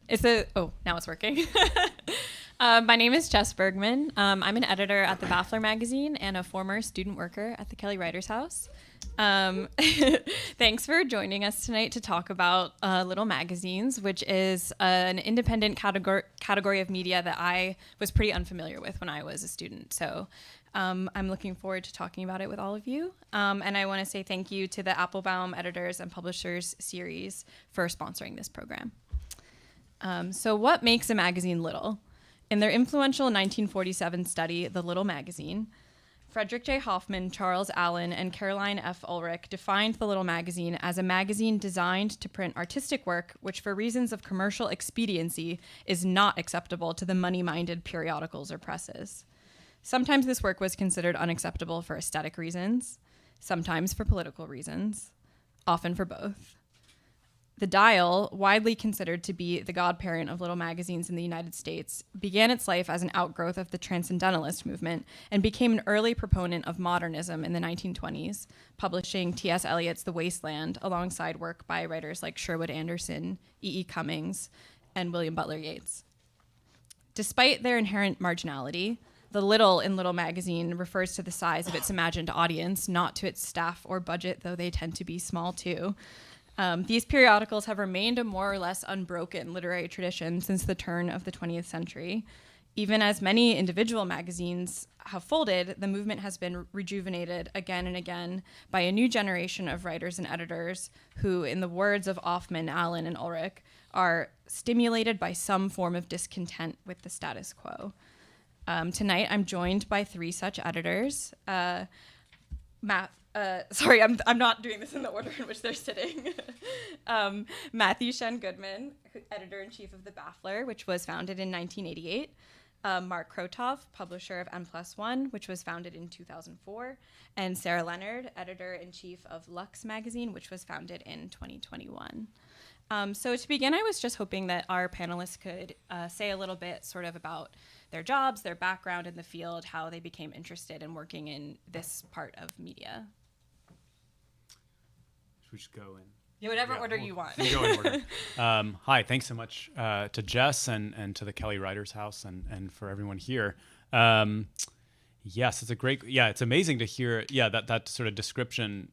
Now it's working. My name is Jess Bergman. I'm an editor at the Baffler magazine and a former student worker at the Kelly Writers House. Thanks for joining us tonight to talk about Little Magazines, which is an independent category of media that I was pretty unfamiliar with when I was a student. So I'm looking forward to talking about it with all of you. And I want to say thank you to the Applebaum Editors and Publishers series for sponsoring this program. So what makes a magazine little? In their influential 1947 study, The Little Magazine, Frederick J. Hoffman, Charles Allen, and Carolyn F. Ulrich defined the Little Magazine as a magazine designed to print artistic work which, for reasons of commercial expediency, is not acceptable to the money-minded periodicals or presses. Sometimes this work was considered unacceptable for aesthetic reasons, sometimes for political reasons, often for both. The Dial, widely considered to be the godparent of little magazines in the United States, began its life as an outgrowth of the Transcendentalist movement and became an early proponent of modernism in the 1920s, publishing T.S. Eliot's The Wasteland alongside work by writers like Sherwood Anderson, E.E. Cummings, and William Butler Yeats. Despite their inherent marginality, the little in Little Magazine refers to the size of its imagined audience, not to its staff or budget, though they tend to be small too. These periodicals have remained a more or less unbroken literary tradition since the turn of the 20th century. Even as many individual magazines have folded, the movement has been rejuvenated again and again by a new generation of writers and editors who, in the words of Offman, Allen, and Ulrich, are stimulated by some form of discontent with the status quo. Tonight, I'm joined by three such editors. Sorry, I'm not doing this in the order in which they're sitting. Matthew Shen Goodman, editor-in-chief of the Baffler, which was founded in 1988. Mark Krotov, publisher of N+1, which was founded in 2004. And Sarah Leonard, editor-in-chief of Lux magazine, which was founded in 2021. So to begin, I was just hoping that our panelists could say a little bit sort of about their jobs, their background in the field, how they became interested in working in this part of media. Should we just go in? Yeah, whatever order you want. Go in order. Hi, thanks so much to Jess and to the Kelly Writers House and for everyone here. Yes, it's amazing to hear, that sort of description,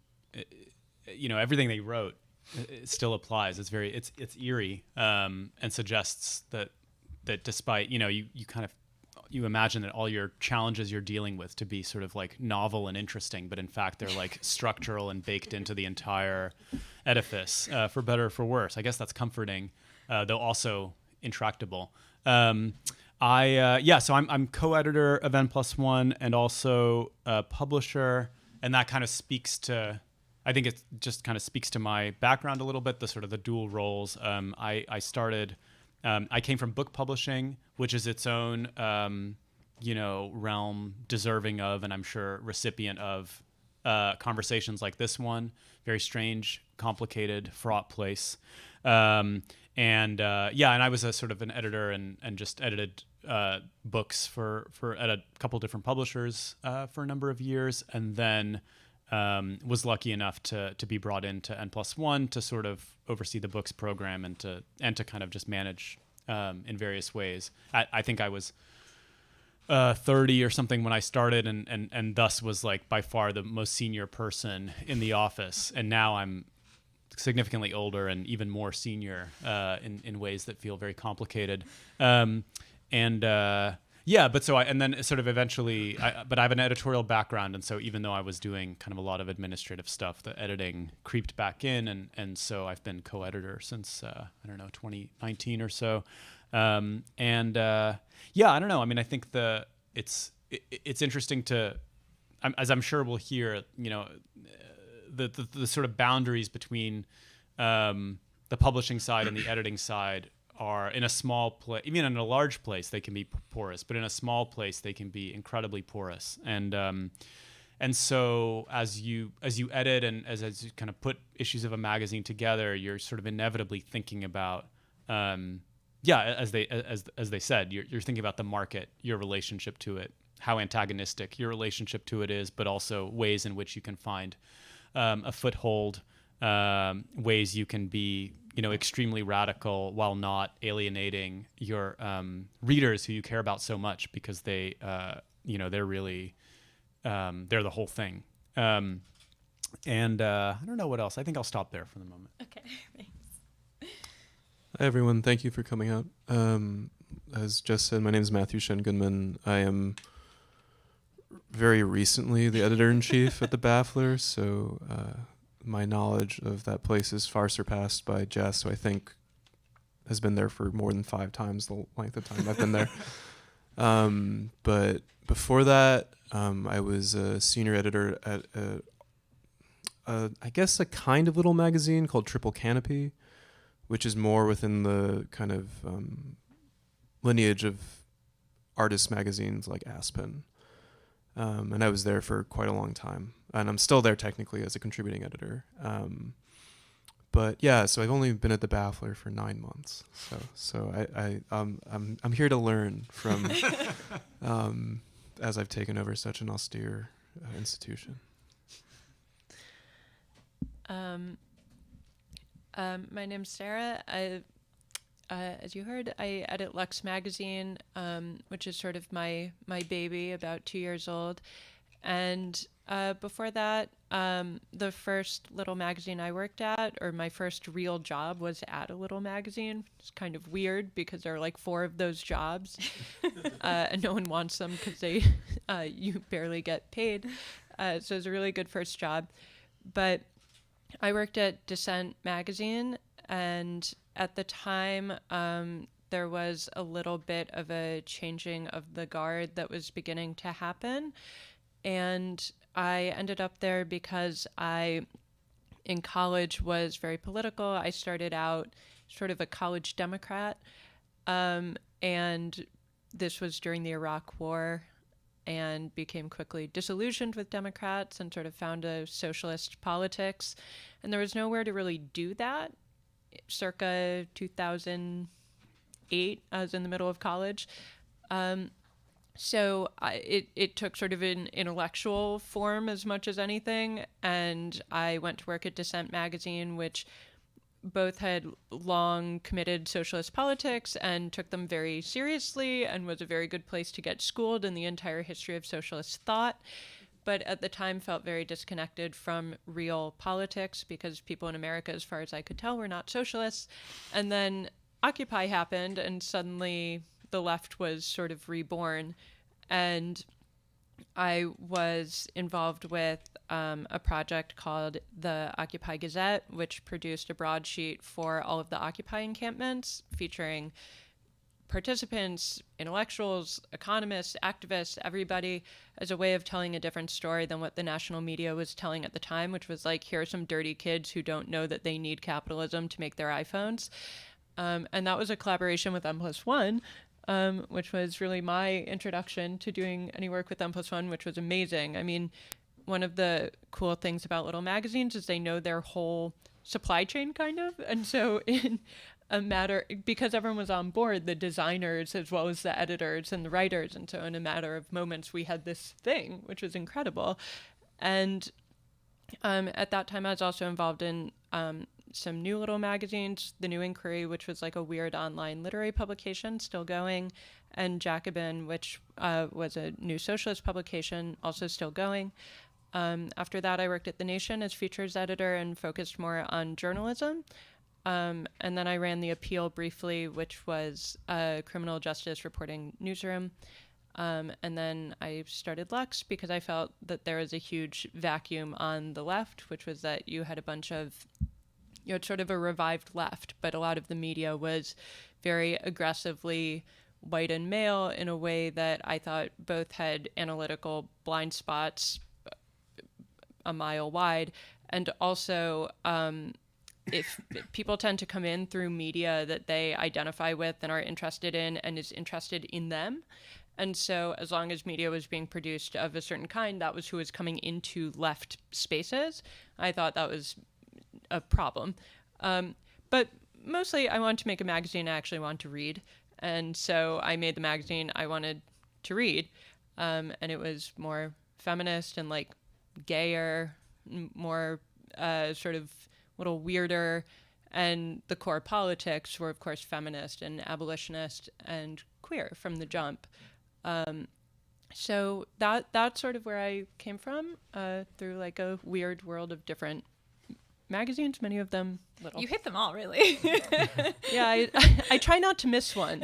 everything they wrote, it still applies. It's eerie and suggests that despite, you imagine that all your challenges you're dealing with to be sort of like novel and interesting, but in fact they're like structural and baked into the entire edifice, for better or for worse. I guess that's comforting, though also intractable. So I'm co-editor of N+1 and also a publisher, and that kind of speaks to, I think it just kind of speaks to my background a little bit, the sort of the dual roles. I came from book publishing, which is its own, realm deserving of, and I'm sure recipient of, conversations like this one. Very strange, complicated, fraught place. And I was a sort of an editor and just edited books for at a couple different publishers for a number of years, and then was lucky enough to be brought into N+1 to sort of oversee the books program and to kind of just manage in various ways. I think I was 30 or something when I started, and thus was like by far the most senior person in the office. And now I'm significantly older and even more senior in ways that feel very complicated. But I have an editorial background, and so even though I was doing kind of a lot of administrative stuff, the editing creeped back in, and so I've been co-editor since 2019 or so. I don't know. I mean, I think it's interesting to, as I'm sure we'll hear, the sort of boundaries between the publishing side and the editing side are in a small place, even in a large place, they can be porous, but in a small place, they can be incredibly porous. And so as you edit and as you kind of put issues of a magazine together, you're sort of inevitably thinking about, as they said, you're thinking about the market, your relationship to it, how antagonistic your relationship to it is, but also ways in which you can find a foothold, ways you can be extremely radical while not alienating your readers who you care about so much, because they, they're really, they're the whole thing. And I don't know what else. I think I'll stop there for the moment. Okay, thanks. Hi, everyone. Thank you for coming out. As Jess said, my name is Matthew Shen Goodman. I am very recently the editor-in-chief at the Baffler, so my knowledge of that place is far surpassed by Jess, who I think has been there for more than 5 times the length of time I've been there. But before that, I was a senior editor at I guess a kind of little magazine called Triple Canopy, which is more within the kind of lineage of artist magazines like Aspen. And I was there for quite a long time, and I'm still there technically as a contributing editor. But yeah, so I've only been at the Baffler for 9 months. So I'm here to learn from as I've taken over such an austere institution. My name's Sarah. As you heard, I edit Lux magazine, which is sort of my baby, about 2 years old. And before that, the first little magazine I worked at, or my first real job, was at a little magazine. It's kind of weird because there are like 4 of those jobs, and no one wants them because you barely get paid. So it was a really good first job. But I worked at Dissent magazine, and at the time, there was a little bit of a changing of the guard that was beginning to happen. And I ended up there because I, in college, was very political. I started out sort of a college Democrat, and this was during the Iraq War, and became quickly disillusioned with Democrats and sort of found a socialist politics. And there was nowhere to really do that. Circa 2008, I was in the middle of college. So it took sort of an intellectual form as much as anything. And I went to work at Dissent magazine, which both had long committed socialist politics and took them very seriously, and was a very good place to get schooled in the entire history of socialist thought, but at the time felt very disconnected from real politics because people in America, as far as I could tell, were not socialists. And then Occupy happened, and suddenly the left was sort of reborn. And I was involved with a project called the Occupy Gazette, which produced a broadsheet for all of the Occupy encampments, featuring participants, intellectuals, economists, activists, everybody, as a way of telling a different story than what the national media was telling at the time, which was like, here are some dirty kids who don't know that they need capitalism to make their iPhones. And that was a collaboration with M+1, which was really my introduction to doing any work with M+1, which was amazing. I mean, one of the cool things about little magazines is they know their whole supply chain, kind of. And so in a matter, because everyone was on board, the designers as well as the editors and the writers, and so in a matter of moments, we had this thing, which was incredible. And at that time, I was also involved in some new little magazines, The New Inquiry, which was like a weird online literary publication, still going, and Jacobin, which was a new socialist publication, also still going. After that, I worked at The Nation as features editor and focused more on journalism. And then I ran The Appeal briefly, which was a criminal justice reporting newsroom. And then I started Lux because I felt that there was a huge vacuum on the left, which was that you had a bunch of, sort of a revived left, but a lot of the media was very aggressively white and male in a way that I thought both had analytical blind spots a mile wide, and also if people tend to come in through media that they identify with and are interested in and is interested in them. And so as long as media was being produced of a certain kind, that was who was coming into left spaces. I thought that was a problem. But mostly I wanted to make a magazine I actually wanted to read. And so I made the magazine I wanted to read. And it was more feminist and like gayer, more sort of little weirder, And the core politics were, of course, feminist and abolitionist and queer from the jump. So that's sort of where I came from, through like a weird world of different magazines, many of them little. You hit them all, really. Yeah, I try not to miss one.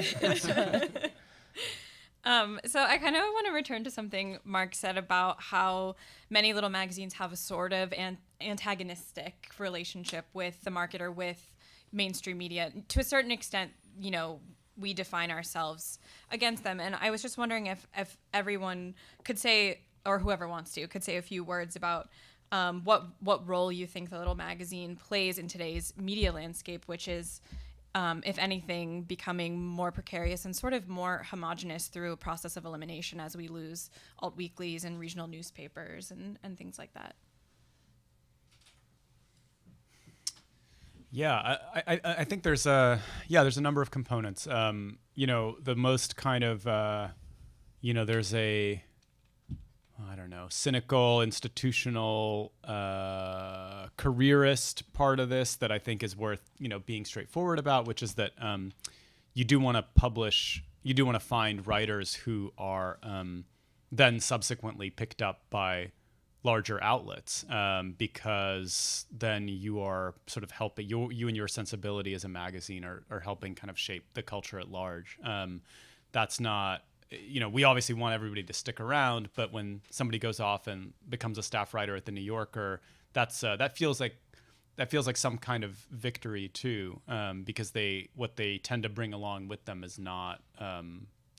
So I kind of want to return to something Mark said about how many little magazines have a sort of antagonistic relationship with the market or with mainstream media. To a certain extent, we define ourselves against them. And I was just wondering if everyone could say, or whoever wants to, could say a few words about what role you think the little magazine plays in today's media landscape, which is, if anything, becoming more precarious and sort of more homogenous through a process of elimination as we lose alt weeklies and regional newspapers and things like that. Yeah, I think there's a number of components. The most kind of there's a cynical, institutional, careerist part of this that I think is worth being straightforward about, which is that you do want to publish, you do want to find writers who are then subsequently picked up by larger outlets, because then you are sort of helping, you and your sensibility as a magazine are helping kind of shape the culture at large. That's not, we obviously want everybody to stick around, but when somebody goes off and becomes a staff writer at the New Yorker, that feels like some kind of victory too, because what they tend to bring along with them is not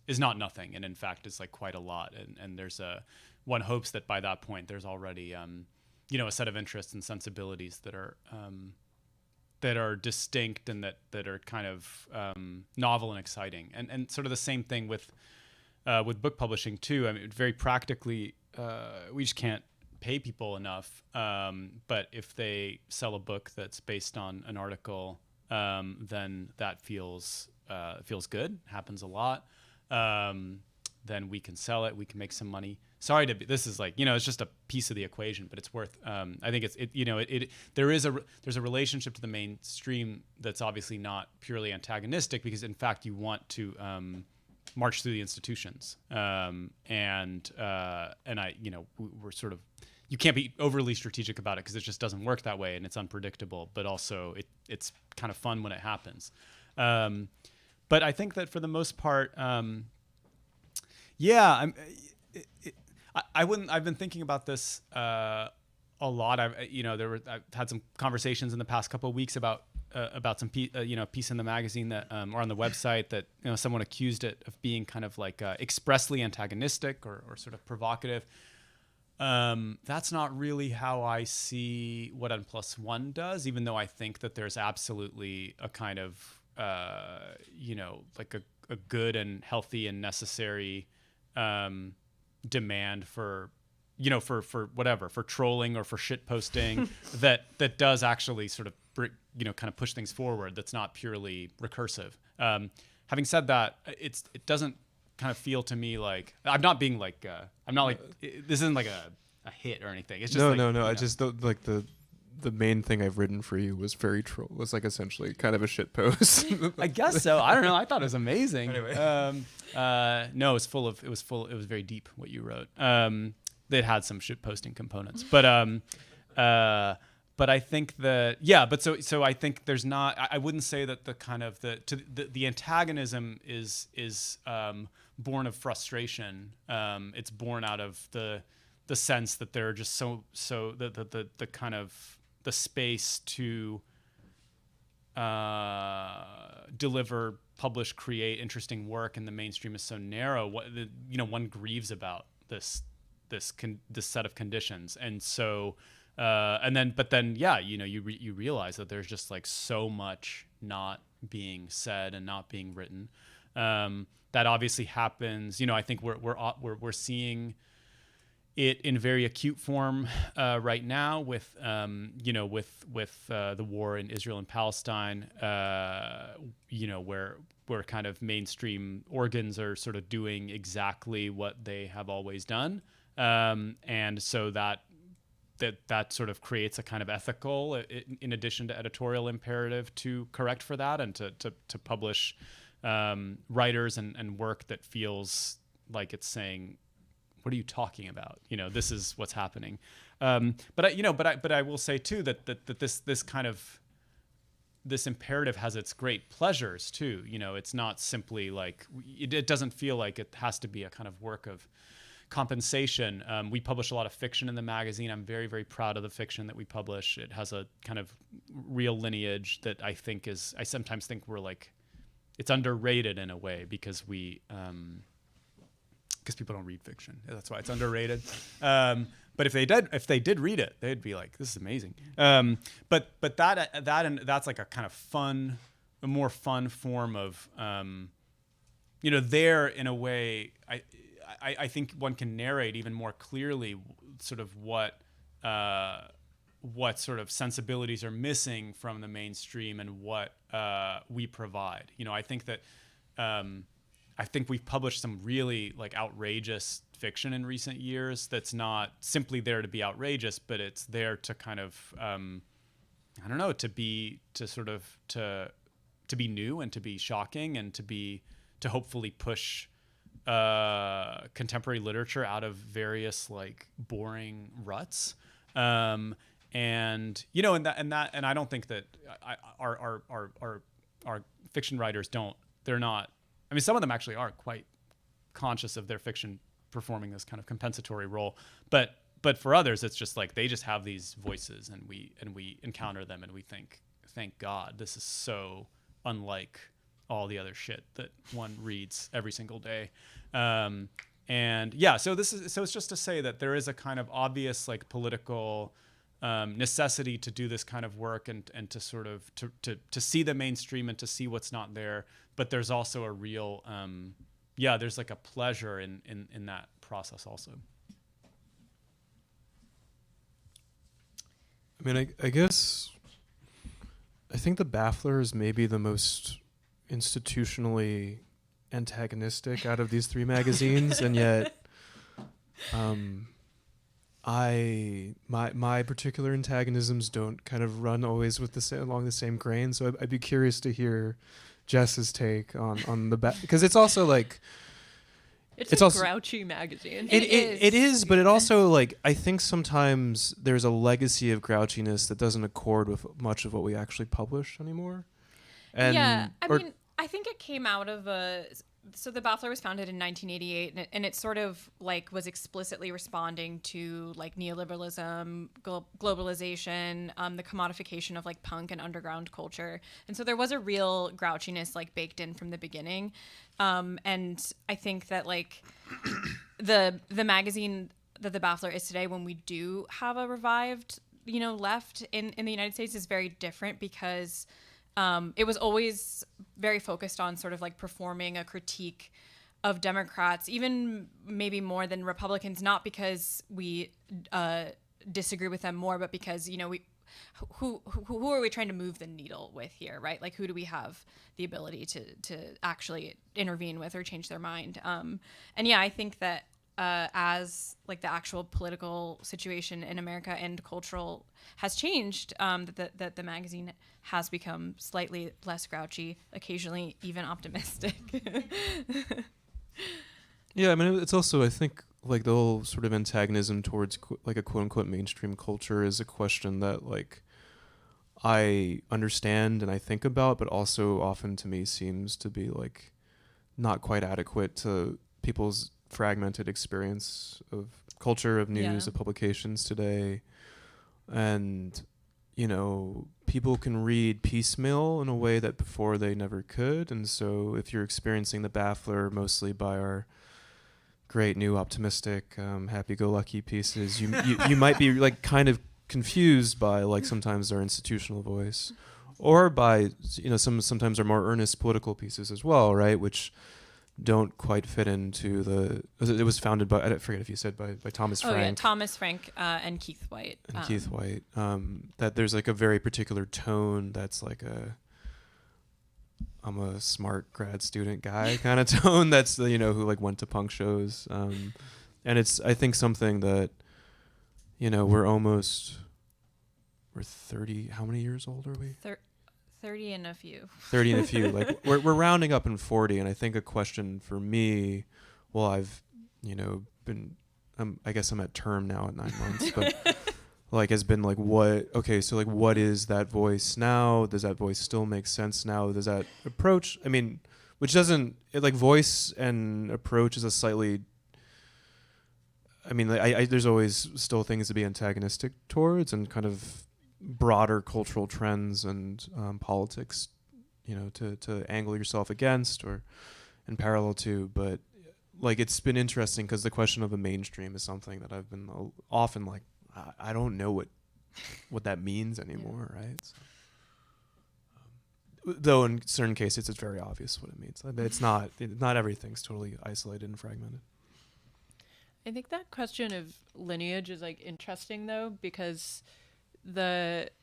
nothing, and in fact is like quite a lot, and there's one hopes that by that point there's already a set of interests and sensibilities that are distinct and that are kind of novel and exciting, and sort of the same thing with book publishing too. I mean, very practically, we just can't pay people enough. But if they sell a book that's based on an article, then that feels good. Happens a lot. Then we can sell it. We can make some money. Sorry to be. This is like it's just a piece of the equation, but it's worth. I think there's a relationship to the mainstream that's obviously not purely antagonistic, because in fact you want to march through the institutions, and we're sort of, you can't be overly strategic about it because it just doesn't work that way and it's unpredictable, but also it's kind of fun when it happens. But I think that for the most part, I've been thinking about this a lot. I've had some conversations in the past couple of weeks about some piece in the magazine that or on the website that someone accused it of being kind of like expressly antagonistic or sort of provocative. That's not really how I see what N+1 does, even though I think that there's absolutely a kind of like a good and healthy and necessary demand for whatever, for trolling or for shit posting that does actually sort of kind of push things forward. That's not purely recursive. Having said that, it doesn't kind of feel to me like I'm not being like I'm not like this isn't like a hit or anything. It's just no. I just don't, like the main thing I've written for you was was like essentially kind of a shit post. I guess so. I don't know. I thought it was amazing. Anyway. No, it was very deep what you wrote. It had some shit posting components, but I think that so I think there's not. I wouldn't say that the kind of the antagonism is born of frustration. It's born out of the sense that there are just so the kind of the space to deliver, publish, create interesting work in the mainstream is so narrow. One grieves about this set of conditions, and so you realize that there's just like so much not being said and not being written. That obviously happens. I think we're seeing it in very acute form right now with the war in Israel and Palestine, where kind of mainstream organs are sort of doing exactly what they have always done, and so that that sort of creates a kind of ethical, in addition to editorial imperative, to correct for that and to publish writers and work that feels like it's saying, what are you talking about? This is what's happening. But I will say too that this kind of this imperative has its great pleasures too. It's not simply like it doesn't feel like it has to be a kind of work of compensation. We publish a lot of fiction in the magazine. I'm very, very proud of the fiction that we publish. It has a kind of real lineage that I sometimes think it's underrated in a way because people don't read fiction. That's why it's underrated. But if they did read it, they'd be like, this is amazing. But that's like a kind of a more fun form of, there in a way, I think one can narrate even more clearly sort of what sort of sensibilities are missing from the mainstream and what we provide. I think that I think we've published some really like outrageous fiction in recent years that's not simply there to be outrageous, but it's there to kind of to be new and to be shocking and to hopefully push contemporary literature out of various like boring ruts. And I don't think that our fiction writers they're not. I mean, some of them actually are quite conscious of their fiction performing this kind of compensatory role, but for others, it's just like they just have these voices, and we encounter them, and we think, thank God, this is so unlike all the other shit that one reads every single day. So it's just to say that there is a kind of obvious like political necessity to do this kind of work and to sort of to see the mainstream and to see what's not there. But there's also a real, there's like a pleasure in that process also. I mean, I guess I think the Baffler is maybe the most institutionally antagonistic out of these three magazines, and yet my particular antagonisms don't kind of run always with along the same grain. So I'd be curious to hear Jess's take on the because it's also like it's a grouchy magazine. It is, but it also like I think sometimes there's a legacy of grouchiness that doesn't accord with much of what we actually publish anymore. And I think it came out of so the Baffler was founded in 1988, and it sort of like was explicitly responding to like neoliberalism, globalization, the commodification of like punk and underground culture. And so there was a real grouchiness like baked in from the beginning. And I think that like the magazine that the Baffler is today, when we do have a revived, left in the United States, is very different because it was always very focused on sort of like performing a critique of Democrats, even maybe more than Republicans, not because we disagree with them more, but because, who are we trying to move the needle with here, right? Like, who do we have the ability to actually intervene with or change their mind? I think that as like the actual political situation in America and cultural has changed, that the magazine has become slightly less grouchy, occasionally even optimistic. Yeah, I mean, it's also, I think, like the whole sort of antagonism towards like a quote unquote mainstream culture is a question that like I understand and I think about, but also often to me seems to be like not quite adequate to people's fragmented experience of culture, of news, of publications today. And people can read piecemeal in a way that before they never could. And so if you're experiencing the Baffler mostly by our great new optimistic happy-go-lucky pieces, you might be like kind of confused by like sometimes our institutional voice, or by sometimes our more earnest political pieces as well, right, which don't quite fit into it was founded by, I forget if you said by Thomas Frank. Oh yeah, Thomas Frank and Keith White. That there's like a very particular tone that's like I'm a smart grad student guy kind of tone that's who like went to punk shows, and it's I think something that we're 30. How many years old are we? 30 and a few. 30 and a few. Like we're rounding up in 40, and I think a question for me, well, I've been, I guess I'm at term now at 9 months, but like has been like what is that voice now? Does that voice still make sense now? Does that approach? I mean, which doesn't voice and approach is a slightly. I mean, there's always still things to be antagonistic towards, and kind of broader cultural trends and politics, to angle yourself against or in parallel to. But like, it's been interesting because the question of the mainstream is something that I've been often like, I don't know what that means anymore, right? So, though in certain cases it's very obvious what it means. It's not everything's totally isolated and fragmented. I think that question of lineage is like interesting though, because it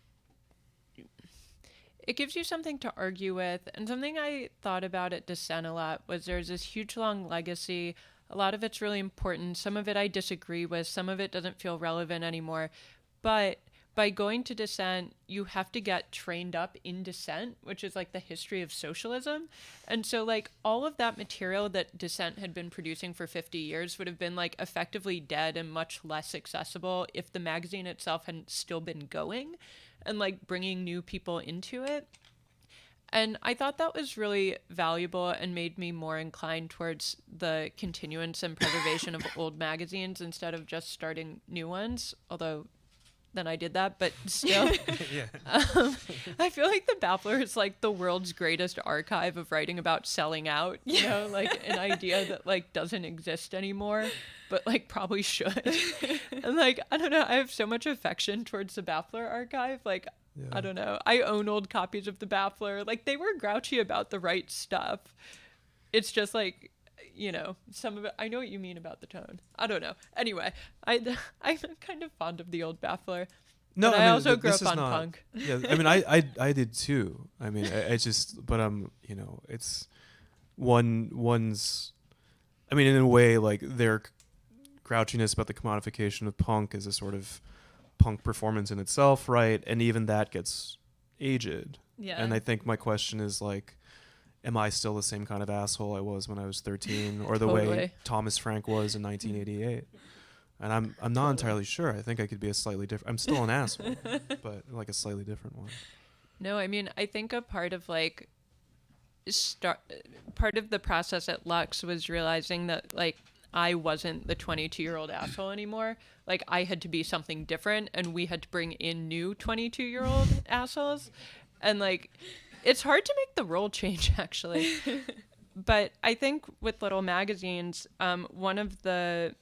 gives you something to argue with. And something I thought about at Dissent a lot was there's this huge long legacy. A lot of it's really important. Some of it I disagree with. Some of it doesn't feel relevant anymore. But by going to Dissent, you have to get trained up in dissent, which is like the history of socialism. And so like all of that material that Dissent had been producing for 50 years would have been like effectively dead and much less accessible if the magazine itself hadn't still been going and like bringing new people into it. And I thought that was really valuable and made me more inclined towards the continuance and preservation of old magazines instead of just starting new ones, although then I did that, but still. I feel like the Baffler is like the world's greatest archive of writing about selling out, like an idea that like doesn't exist anymore, but like probably should. And like, I don't know, I have so much affection towards the Baffler archive. Like, yeah. I don't know, I own old copies of the Baffler. Like, they were grouchy about the right stuff. It's just like, some of it, I know what you mean about the tone. I don't know. Anyway, I'm kind of fond of the old Baffler. No, I also grew up on punk. Yeah, I mean, I did too. I mean, I just, but it's one's, I mean, in a way, like their grouchiness about the commodification of punk is a sort of punk performance in itself, right? And even that gets aged. Yeah. And I think my question is like, am I still the same kind of asshole I was when I was 13, or the way Thomas Frank was in 1988? And I'm not entirely sure. I think I could be a slightly different. I'm still an asshole, but like a slightly different one. No, I mean, I think a part of like part of the process at Lux was realizing that like I wasn't the 22-year-old asshole anymore. Like, I had to be something different, and we had to bring in new 22-year-old assholes, and like. It's hard to make the role change, actually. But I think with little magazines, one of the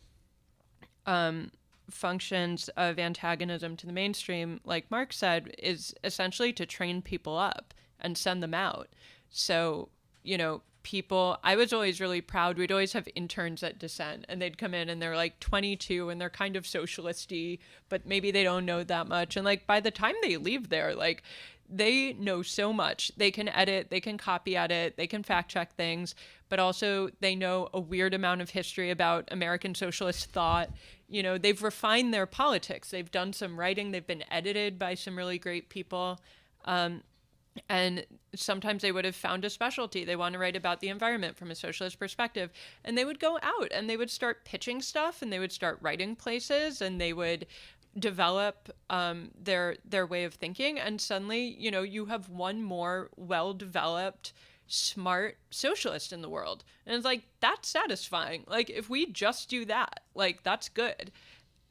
functions of antagonism to the mainstream, like Mark said, is essentially to train people up and send them out. So, people, I was always really proud. We'd always have interns at Dissent, and they'd come in and they're like 22 and they're kind of socialisty, but maybe they don't know that much. And like by the time they leave there, like they know so much. They can edit, they can copy edit, they can fact check things, but also they know a weird amount of history about American socialist thought. They've refined their politics. They've done some writing. They've been edited by some really great people. And sometimes they would have found a specialty. They want to write about the environment from a socialist perspective. And they would go out and they would start pitching stuff, and they would start writing places, and they would develop their way of thinking. And suddenly, you have one more well-developed, smart socialist in the world. And it's like, that's satisfying. Like, if we just do that, like, that's good.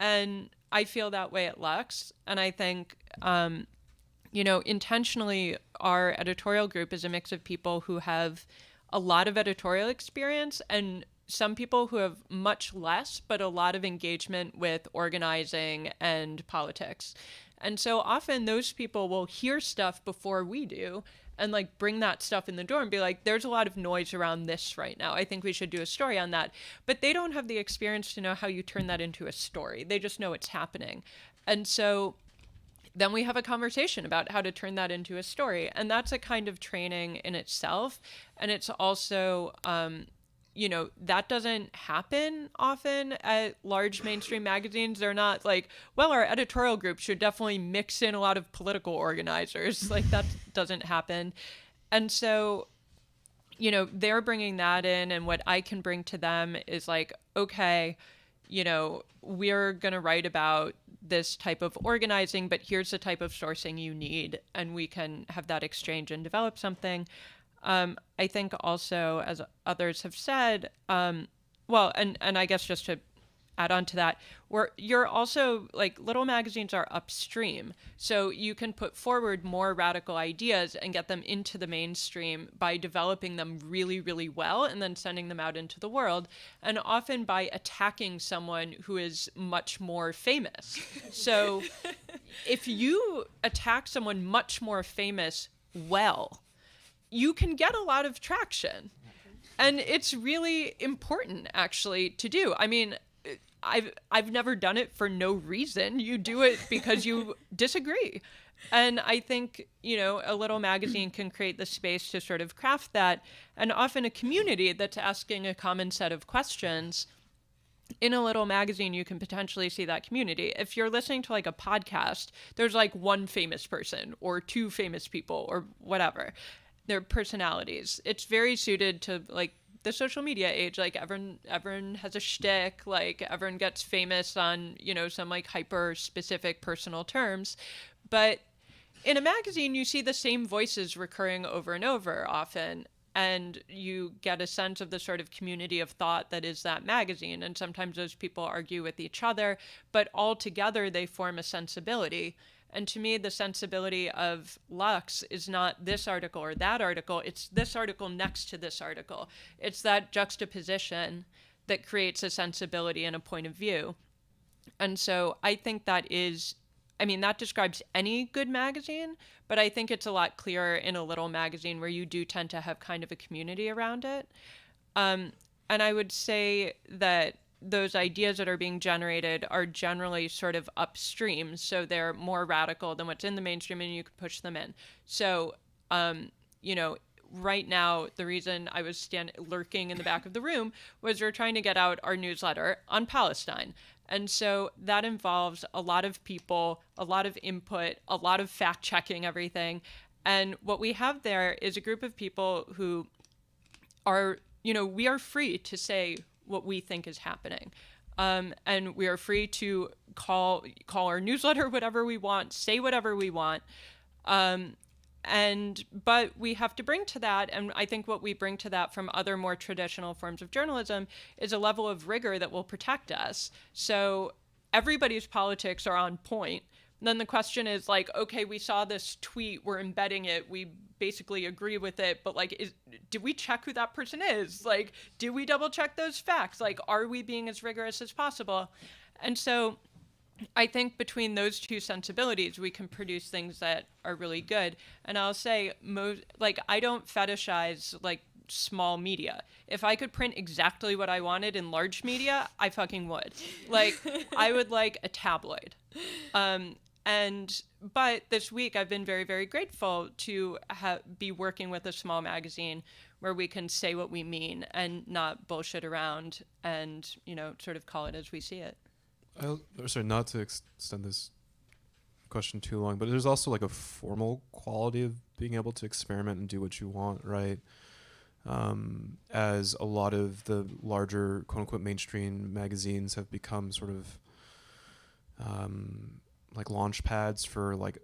And I feel that way at Lux. And I think, intentionally, our editorial group is a mix of people who have a lot of editorial experience and some people who have much less, but a lot of engagement with organizing and politics. And so often those people will hear stuff before we do and like bring that stuff in the door and be like, there's a lot of noise around this right now. I think we should do a story on that. But they don't have the experience to know how you turn that into a story. They just know it's happening. And so then we have a conversation about how to turn that into a story. And that's a kind of training in itself. And it's also, that doesn't happen often at large mainstream magazines. They're not like, well, our editorial group should definitely mix in a lot of political organizers. Like, that doesn't happen. And so, they're bringing that in, and what I can bring to them is like, okay, we're going to write about this type of organizing, but here's the type of sourcing you need, and we can have that exchange and develop something. I think also, as others have said, and I guess just to add on to that, where you're also like, little magazines are upstream, so you can put forward more radical ideas and get them into the mainstream by developing them really, really well and then sending them out into the world, and often by attacking someone who is much more famous. So if you attack someone much more famous well, you can get a lot of traction. And it's really important, actually, to do. I mean, I've never done it for no reason. You do it because you disagree. And I think, a little magazine can create the space to sort of craft that. And often a community that's asking a common set of questions. In a little magazine, you can potentially see that community. If you're listening to like a podcast, there's like one famous person or two famous people or whatever. Their personalities. It's very suited to like the social media age. Like, everyone has a shtick. Like, everyone gets famous on, some like hyper specific personal terms. But in a magazine, you see the same voices recurring over and over often. And you get a sense of the sort of community of thought that is that magazine. And sometimes those people argue with each other, but all together they form a sensibility. And to me, the sensibility of Lux is not this article or that article. It's this article next to this article. It's that juxtaposition that creates a sensibility and a point of view. And so I think that describes any good magazine, but I think it's a lot clearer in a little magazine where you do tend to have kind of a community around it. And I would say that those ideas that are being generated are generally sort of upstream, so they're more radical than what's in the mainstream, and you can push them in. So, right now, the reason I was lurking in the back of the room was we're trying to get out our newsletter on Palestine. And so that involves a lot of people, a lot of input, a lot of fact-checking everything. And what we have there is a group of people who are, we are free to say what we think is happening. And we are free to call our newsletter whatever we want, say whatever we want. But we have to bring to that, and I think what we bring to that from other more traditional forms of journalism is a level of rigor that will protect us. So everybody's politics are on point. Then the question is like, okay, we saw this tweet, we're embedding it, we basically agree with it, but like, did we check who that person is? Like, do we double check those facts? Like, are we being as rigorous as possible? And so I think between those two sensibilities, we can produce things that are really good. And I'll say, I don't fetishize like small media. If I could print exactly what I wanted in large media, I fucking would. Like, I would like a tabloid. But this week I've been very, very grateful to be working with a small magazine where we can say what we mean and not bullshit around and, sort of call it as we see it. Not to extend this question too long, but there's also like a formal quality of being able to experiment and do what you want, right? As a lot of the larger quote unquote mainstream magazines have become sort of like launch pads for like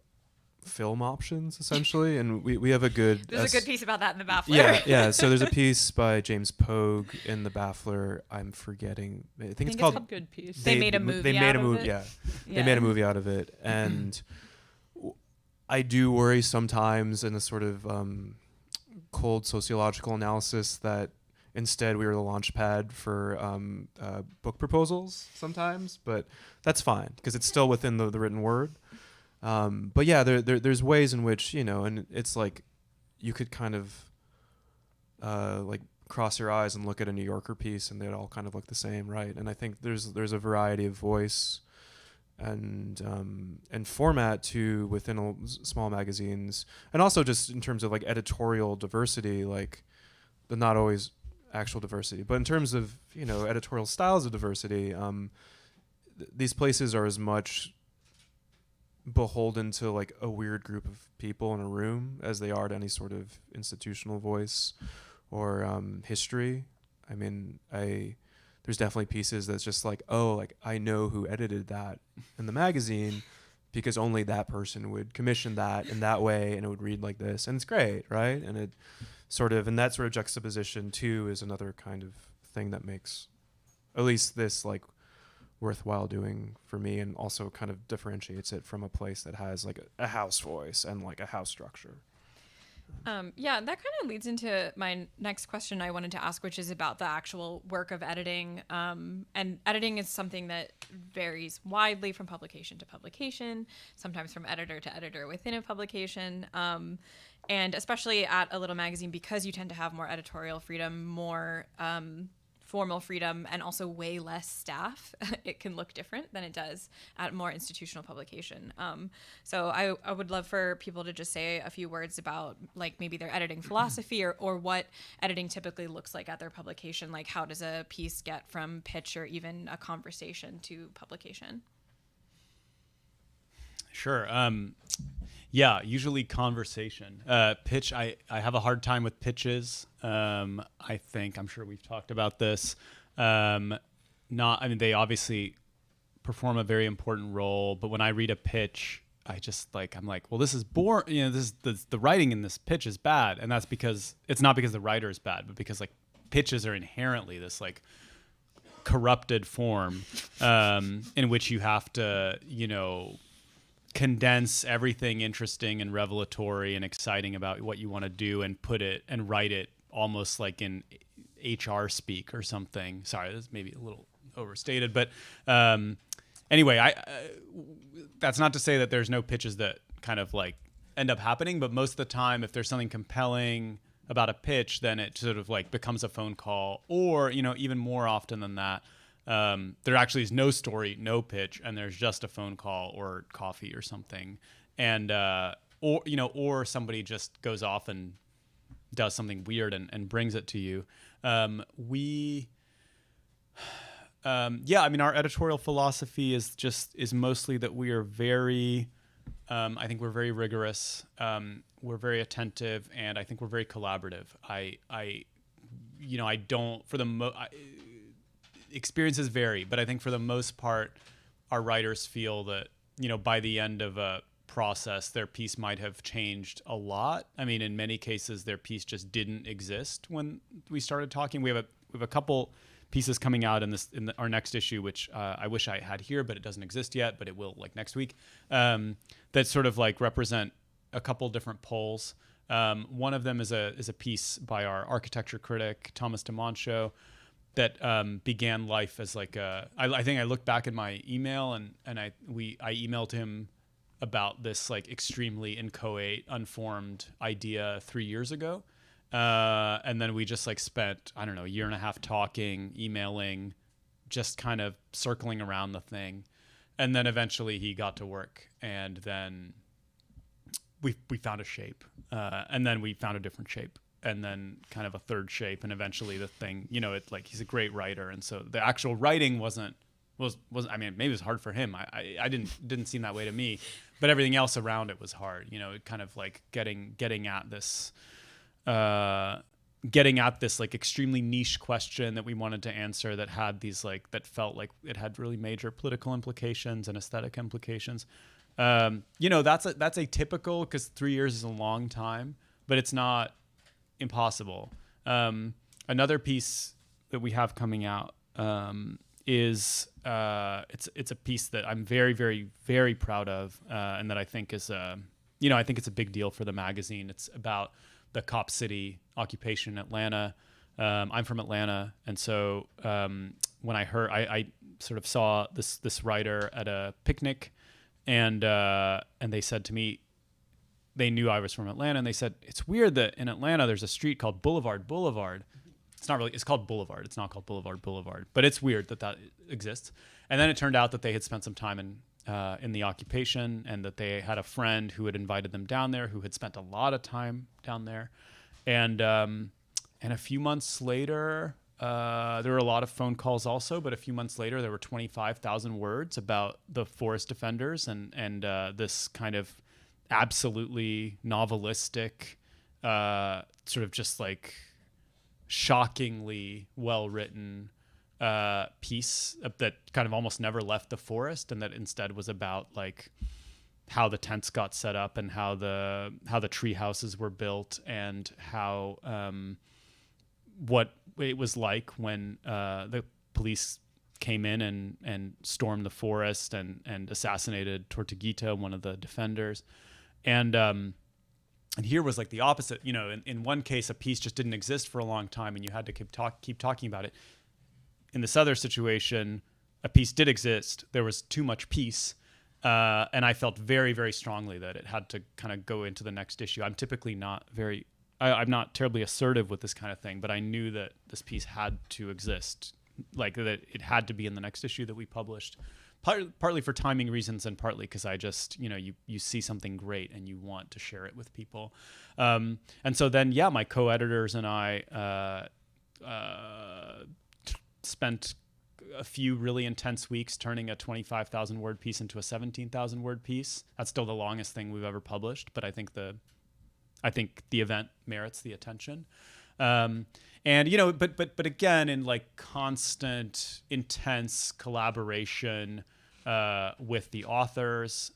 film options essentially, and we have a good there's a good piece about that in the Baffler. yeah so there's a piece by James Pogue in the Baffler. I'm forgetting, I think it's called a good piece. They made a movie out of it. They made a movie out of it, and I do worry sometimes in a sort of cold sociological analysis that instead we were the launch pad for book proposals sometimes, but that's fine because it's still within the written word. But yeah, there's ways in which, and it's like you could kind of like cross your eyes and look at a New Yorker piece and they'd all kind of look the same, right? And I think there's a variety of voice and format too within small magazines, and also just in terms of like editorial diversity, like the not always actual diversity. But in terms of, editorial styles of diversity, these places are as much beholden to like a weird group of people in a room as they are to any sort of institutional voice or history. I mean, there's definitely pieces that's just like, oh, like I know who edited that in the magazine because only that person would commission that in that way, and it would read like this, and it's great, right? And it and that sort of juxtaposition too is another kind of thing that makes at least this like worthwhile doing for me, and also kind of differentiates it from a place that has like a house voice and like a house structure. Yeah, that kind of leads into my next question I wanted to ask, which is about the actual work of editing. And editing is something that varies widely from publication to publication, sometimes from editor to editor within a publication. And especially at a little magazine, because you tend to have more editorial freedom, more formal freedom, and also way less staff, it can look different than it does at more institutional publication. So I would love for people to just say a few words about like maybe their editing philosophy or what editing typically looks like at their publication. Like how does a piece get from pitch or even a conversation to publication? Sure. Yeah, usually conversation. Pitch, I have a hard time with pitches. I'm sure we've talked about this. They obviously perform a very important role, but when I read a pitch, I'm like, well, this is boring. The writing in this pitch is bad. And that's because it's not because the writer is bad, but because like pitches are inherently this like corrupted form, in which you have to, condense everything interesting and revelatory and exciting about what you want to do and put it and write it almost like in HR speak or something. Sorry, that's maybe a little overstated, but anyway, that's not to say that there's no pitches that kind of like end up happening, but most of the time, if there's something compelling about a pitch, then it sort of like becomes a phone call, or even more often than that, there actually is no story, no pitch, and there's just a phone call or coffee or something, and or somebody just goes off and does something weird and brings it to you. Our editorial philosophy is mostly that we are very, I think we're very rigorous, we're very attentive, and I think we're very collaborative. Experiences vary, but I think for the most part, our writers feel that, by the end of a process, their piece might have changed a lot. I mean, in many cases, their piece just didn't exist when we started talking. We have a couple pieces coming out in our next issue, which I wish I had here, but it doesn't exist yet, but it will like next week, that sort of like represent a couple different poles. One of them is a piece by our architecture critic, Thomas DeMoncho, that began life as like I think I looked back in my email and I emailed him about this like extremely inchoate, unformed idea 3 years ago. And then we just like spent, I don't know, a year and a half talking, emailing, just kind of circling around the thing. And then eventually he got to work, and then we found a shape, and then we found a different shape, and then kind of a third shape, and eventually the thing, it's like he's a great writer, and so the actual writing was I mean, maybe it was hard for him. I didn't seem that way to me, but everything else around it was hard. It kind of like getting at this like extremely niche question that we wanted to answer that had these like, that felt like it had really major political implications and aesthetic implications. That's atypical because 3 years is a long time, but it's not impossible. Another piece that we have coming out is it's a piece that I'm very, very, very proud of, and that I think is I think it's a big deal for the magazine. It's about the Cop City occupation in Atlanta. I'm from Atlanta, and so when I heard, I sort of saw this writer at a picnic, and they said to me, they knew I was from Atlanta, and they said, it's weird that in Atlanta there's a street called Boulevard. It's not really, it's called Boulevard. It's not called Boulevard, but it's weird that exists. And then it turned out that they had spent some time in the occupation, and that they had a friend who had invited them down there, who had spent a lot of time down there. And a few months later, there were a lot of phone calls also, but a few months later, there were 25,000 words about the forest defenders and this kind of absolutely novelistic, sort of just like shockingly well-written piece that kind of almost never left the forest, and that instead was about like how the tents got set up and how the tree houses were built and how what it was like when the police came in and stormed the forest and assassinated Tortuguita, one of the defenders. And here was like the opposite. You know, in one case, a piece just didn't exist for a long time and you had to keep talking about it. In this other situation, a piece did exist. There was too much piece. And I felt very, very strongly that it had to kind of go into the next issue. I'm typically not I'm not terribly assertive with this kind of thing, but I knew that this piece had to exist, like that it had to be in the next issue that we published, partly for timing reasons and partly because I just, you know, you see something great and you want to share it with people. And so then, yeah, my co-editors and I spent a few really intense weeks turning a 25,000 word piece into a 17,000 word piece. That's still the longest thing we've ever published, but I think the event merits the attention. And you know, but again, in like constant, intense collaboration with the authors.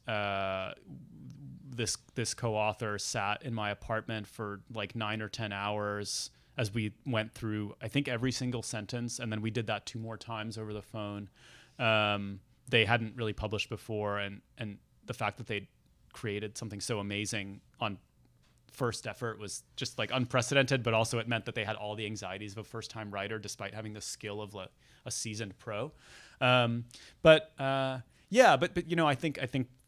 This co-author sat in my apartment for like 9 or 10 hours as we went through, I think, every single sentence. And then we did that 2 more times over the phone. They hadn't really published before. And the fact that they'd created something so amazing on first effort was just like unprecedented, but also it meant that they had all the anxieties of a first-time writer despite having the skill of a seasoned pro. But you know, I think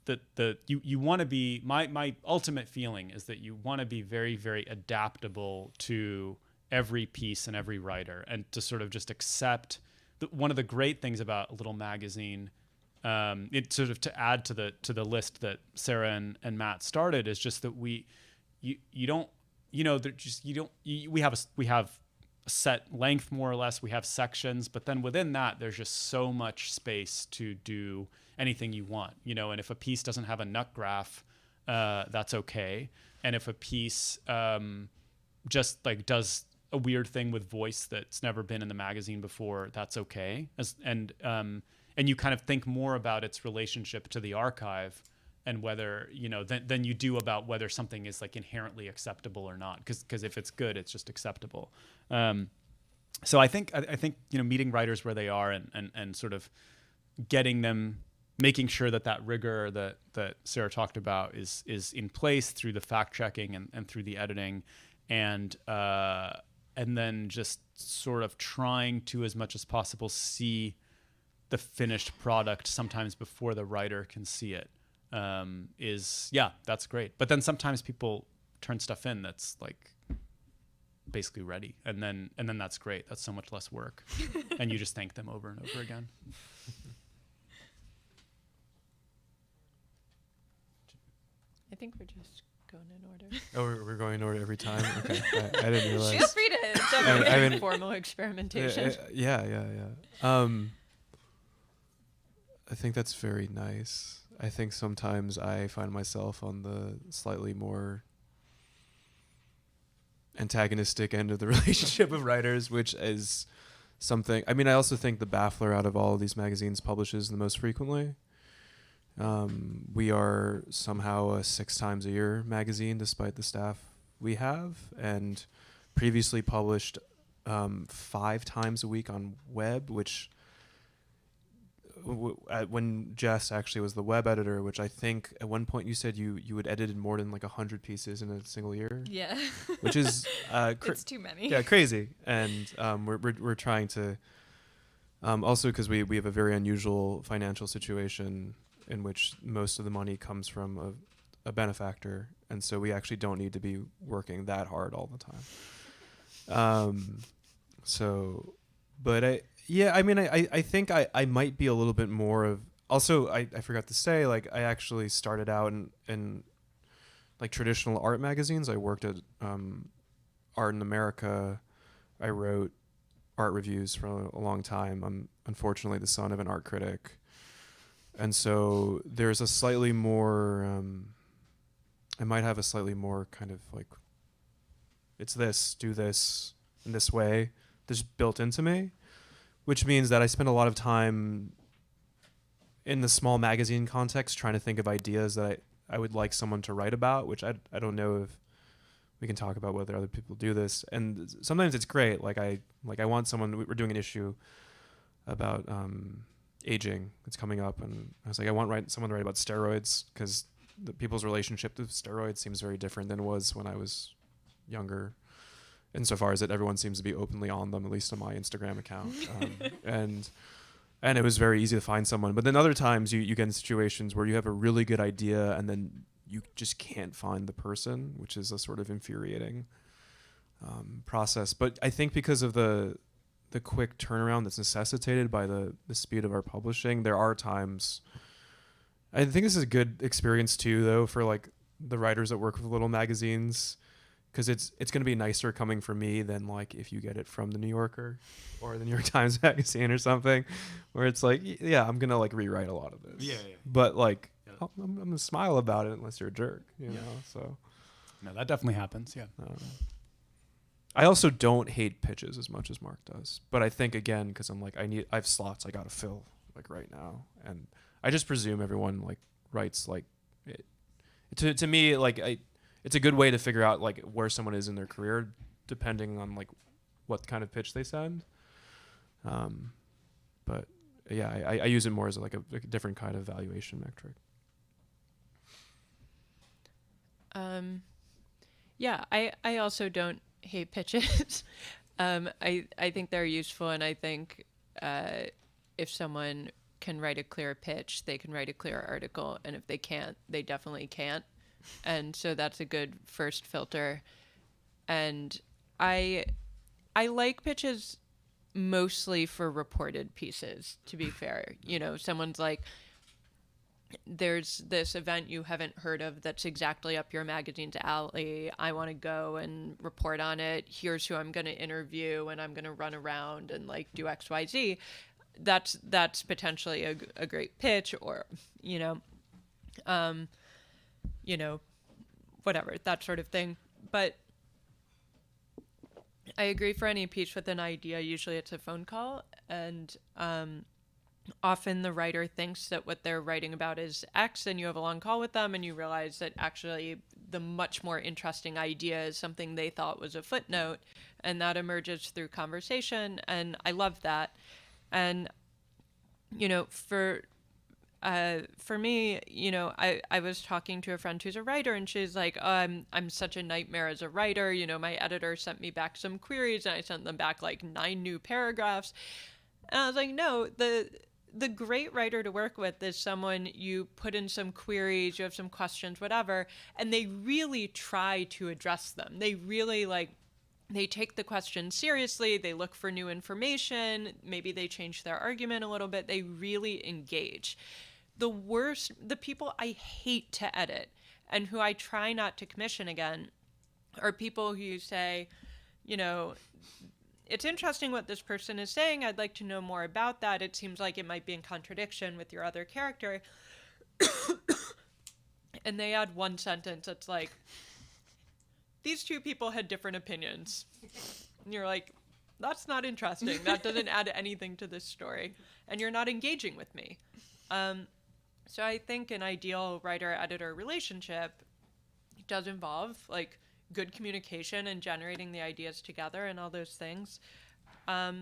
that you want to be, my ultimate feeling is that you want to be very, very adaptable to every piece and every writer, and to sort of just accept that one of the great things about a little magazine, it sort of to add to the list that Sarah and Matt started, is just that we have a set length more or less, we have sections, but then within that there's just so much space to do anything you want, you know. And if a piece doesn't have a nut graph, that's okay. And if a piece just like does a weird thing with voice that's never been in the magazine before, that's okay. And you kind of think more about its relationship to the archive and whether, you know, than you do about whether something is like inherently acceptable or not. Because if it's good, it's just acceptable. So I think, you know, meeting writers where they are and sort of getting them, making sure that rigor that Sarah talked about is in place through the fact checking and through the editing, and then just sort of trying to, as much as possible, see the finished product sometimes before the writer can see it, that's great. But then sometimes people turn stuff in that's like basically ready, and then that's great. That's so much less work, and you just thank them over and over again. I think we're just going in order. Oh, we're going in order every time? Okay. I didn't realize. Feel free to jump in formal experimentation. Yeah. I think that's very nice. I think sometimes I find myself on the slightly more antagonistic end of the relationship of writers, which is something. I mean, I also think the Baffler out of all of these magazines publishes the most frequently. We are somehow a 6 times a year magazine, despite the staff we have, and previously published 5 times a week on web, which when Jess actually was the web editor, which I think at one point you said you had edited more than like 100 pieces in a single year. Yeah. Which is it's too many. Yeah, crazy. And we're trying to also, because we have a very unusual financial situation in which most of the money comes from a benefactor, and so we actually don't need to be working that hard all the time. I think I might be a little bit more of, also I forgot to say, like, I actually started out in like traditional art magazines. I worked at Art in America I wrote art reviews for a long time. I'm unfortunately the son of an art critic. And so there's a slightly more, I might have a slightly more kind of like, it's this, do this in this way, this built into me, which means that I spend a lot of time in the small magazine context trying to think of ideas that I would like someone to write about, which I don't know if we can talk about whether other people do this. And sometimes it's great. Like I want someone, we're doing an issue about aging that's coming up. And I was like, I want someone to write about steroids because the people's relationship to steroids seems very different than it was when I was younger. Insofar as that everyone seems to be openly on them, at least on my Instagram account. And it was very easy to find someone. But then other times you get in situations where you have a really good idea and then you just can't find the person, which is a sort of infuriating process. But I think because of the quick turnaround that's necessitated by the speed of our publishing, there are times. I think this is a good experience too, though, for like the writers that work with little magazines, because it's going to be nicer coming from me than like if you get it from the New Yorker or the New York Times Magazine or something, where it's like, yeah, I'm going to like rewrite a lot of this. Yeah. But like, I'm going to smile about it unless you're a jerk, you know? So. No, that definitely happens. Yeah. I also don't hate pitches as much as Mark does, but I think again, because I have slots I got to fill like right now. And I just presume everyone like writes like it. To me, like it's a good way to figure out like where someone is in their career, depending on like what kind of pitch they send. But yeah, I use it more as like a different kind of valuation metric. Yeah, I also don't hate pitches. I think they're useful, and I think if someone can write a clear pitch, they can write a clear article, and if they can't, they definitely can't. And so that's a good first filter. And I like pitches mostly for reported pieces, to be fair. You know, someone's like, there's this event you haven't heard of that's exactly up your magazine's alley. I want to go and report on it. Here's who I'm going to interview, and I'm going to run around and like do X, Y, Z. That's potentially a great pitch, or, whatever, that sort of thing. But I agree, for any piece with an idea, usually it's a phone call. And often the writer thinks that what they're writing about is X, and you have a long call with them and you realize that actually the much more interesting idea is something they thought was a footnote, and that emerges through conversation. And I love that. And, for me, I was talking to a friend who's a writer, and she's like, oh, I'm such a nightmare as a writer. My editor sent me back some queries, and I sent them back like 9 new paragraphs. And I was like, no, the great writer to work with is someone you put in some queries, you have some questions, whatever, and they really try to address them. They really they take the question seriously. They look for new information. Maybe they change their argument a little bit. They really engage. The people I hate to edit and who I try not to commission again are people who say, it's interesting what this person is saying. I'd like to know more about that. It seems like it might be in contradiction with your other character. And they add one sentence that's like, these two people had different opinions. And you're like, that's not interesting. That doesn't add anything to this story. And you're not engaging with me. So I think an ideal writer-editor relationship does involve like good communication and generating the ideas together and all those things. I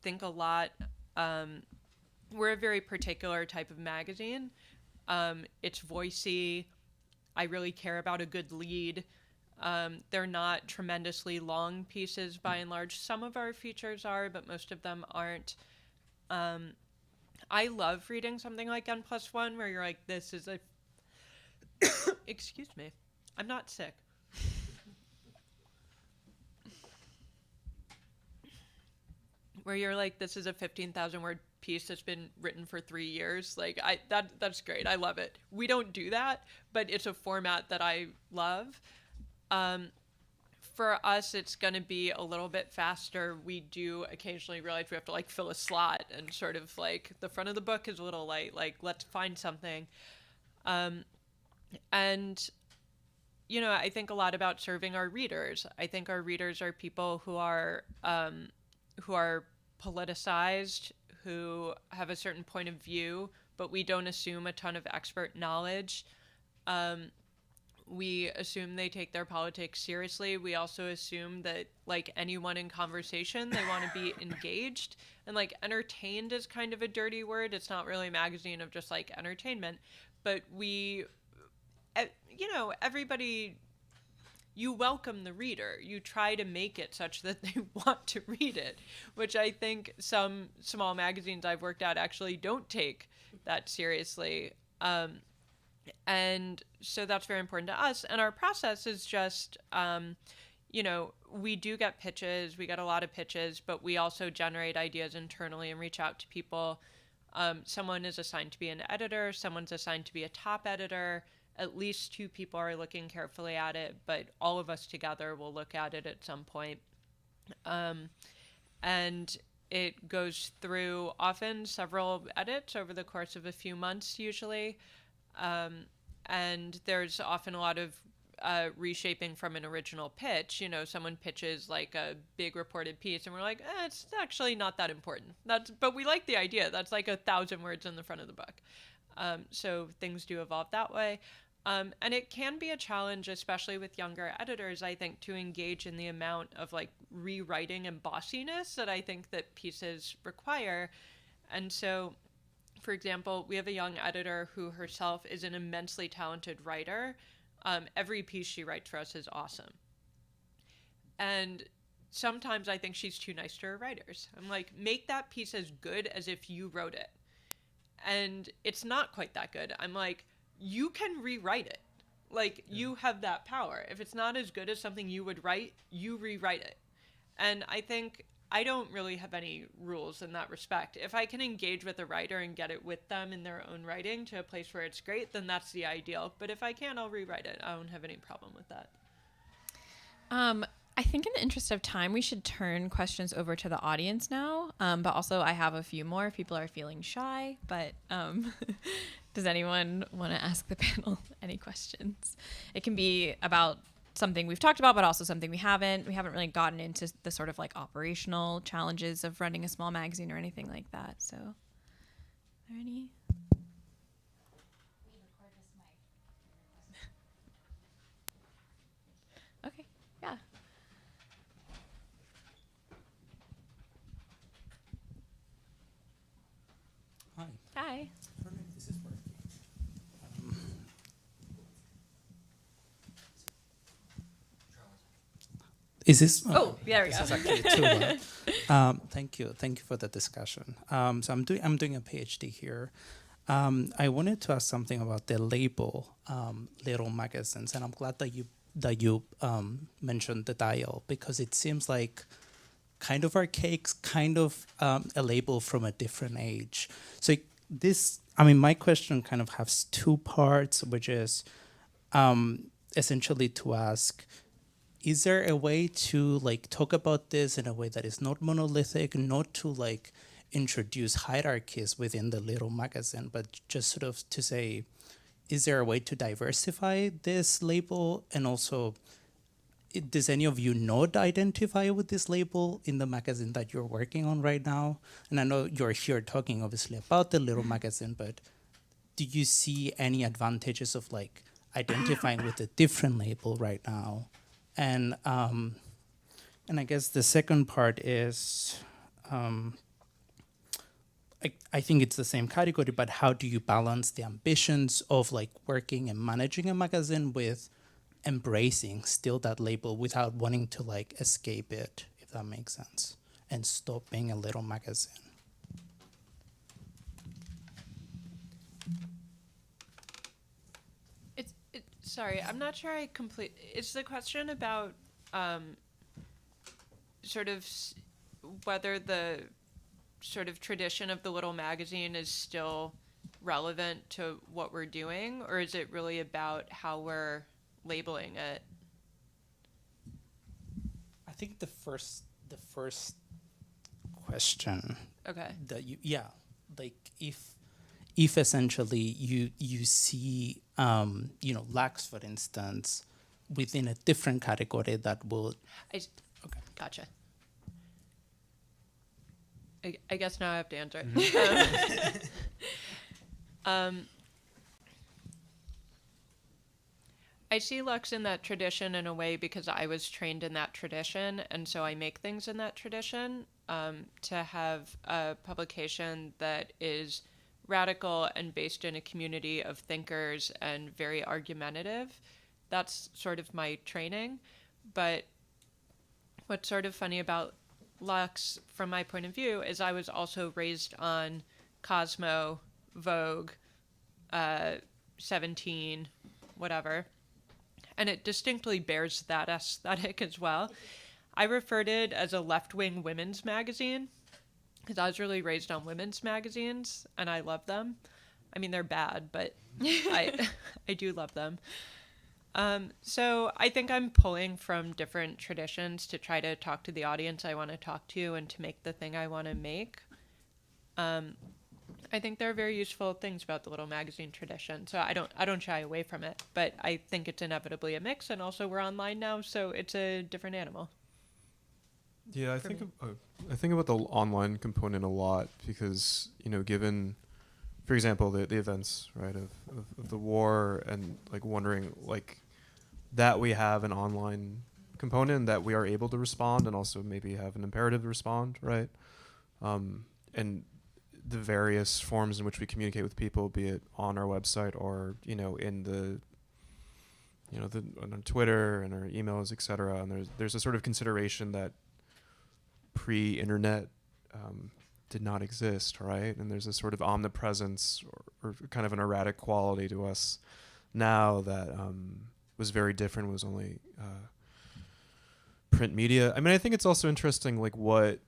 think a lot, we're a very particular type of magazine. It's voicey. I really care about a good lead. They're not tremendously long pieces by and large. Some of our features are, but most of them aren't. I love reading something like N+1 where you're like, this is a excuse me, I'm not sick. Where you're like, this is a 15,000 word piece that's been written for 3 years. Like that's great. I love it. We don't do that, but it's a format that I love. for us, it's going to be a little bit faster. We do occasionally realize we have to like fill a slot and sort of like the front of the book is a little light, like let's find something. And, you know, I think a lot about serving our readers. I think our readers are people who are politicized, who have a certain point of view, but we don't assume a ton of expert knowledge. We assume they take their politics seriously. We also assume that, like anyone in conversation, they want to be engaged. And, like, entertained is kind of a dirty word. It's not really a magazine of just, like, entertainment. But we, you know, everybody, you welcome the reader. You try to make it such that they want to read it, which I think some small magazines I've worked at actually don't take that seriously. And so that's very important to us. And our process is just, you know, we do get pitches. We get a lot of pitches, but we also generate ideas internally and reach out to people. Someone is assigned to be an editor. Someone's assigned to be a top editor. At least 2 people are looking carefully at it, but all of us together will look at it at some point. And it goes through often several edits over the course of a few months usually. And there's often a lot of reshaping from an original pitch. You know, someone pitches like a big reported piece and we're like, it's actually not that important. But we like the idea. That's like 1,000 words in the front of the book. So things do evolve that way. And it can be a challenge, especially with younger editors, I think, to engage in the amount of like rewriting and bossiness that I think that pieces require. And so, for example, we have a young editor who herself is an immensely talented writer. Every piece she writes for us is awesome. And sometimes I think she's too nice to her writers. I'm like, make that piece as good as if you wrote it. And it's not quite that good. I'm like, you can rewrite it. Like, you have that power. If it's not as good as something you would write, you rewrite it. And I think I don't really have any rules in that respect. If I can engage with a writer and get it with them in their own writing to a place where it's great, then that's the ideal. But if I can't, I'll rewrite it. I don't have any problem with that. I think in the interest of time, we should turn questions over to the audience now. But also I have a few more if people are feeling shy. But does anyone want to ask the panel any questions? It can be about something we've talked about, but also something we haven't. We haven't really gotten into the sort of like operational challenges of running a small magazine or anything like that. So, are there any? Okay, yeah. Hi. Hi. I don't know if this is working. Is this? There we this go. is actually too loud. Thank you for the discussion. So I'm doing a PhD here. I wanted to ask something about the label, little magazines, and I'm glad that you mentioned the dial, because it seems like kind of archaic, kind of a label from a different age. So my question kind of has 2 parts, which is essentially to ask, is there a way to like talk about this in a way that is not monolithic, not to like introduce hierarchies within the little magazine, but just sort of to say, is there a way to diversify this label? And also, does any of you not identify with this label in the magazine that you're working on right now? And I know you're here talking obviously about the little magazine, but do you see any advantages of like identifying with a different label right now? And I guess the second part is, I think it's the same category, but how do you balance the ambitions of like working and managing a magazine with embracing still that label without wanting to like escape it, if that makes sense, and stop being a little magazine? Sorry, I'm not sure I complete. It's the question about sort of whether the sort of tradition of the little magazine is still relevant to what we're doing, or is it really about how we're labeling it? think the first question Okay. that like if essentially you see Lux, for instance, within a different category that will Okay. Gotcha. I guess now I have to answer it. I see Lux in that tradition in a way because I was trained in that tradition, and so I make things in that tradition. To have a publication that is radical and based in a community of thinkers and very argumentative, that's sort of my training. But what's sort of funny about Lux, from my point of view, is I was also raised on Cosmo, Vogue, 17, whatever. And it distinctly bears that aesthetic as well. I referred it as a left-wing women's magazine because I was really raised on women's magazines, and I love them. I mean, they're bad, but I do love them. So I think I'm pulling from different traditions to try to talk to the audience I want to talk to and to make the thing I want to make. I think there are very useful things about the little magazine tradition, so I don't shy away from it. But I think it's inevitably a mix, and also we're online now, so it's a different animal. Yeah, I think about the online component a lot because, given, for example, the events, right, of the war, and like wondering like that we have an online component that we are able to respond and also maybe have an imperative to respond, right? And the various forms in which we communicate with people, be it on our website or, in the on Twitter and our emails, et cetera. And there's a sort of consideration that pre-internet did not exist, right? And there's a sort of omnipresence or kind of an erratic quality to us now that was very different, was only print media. I mean, I think it's also interesting, like what,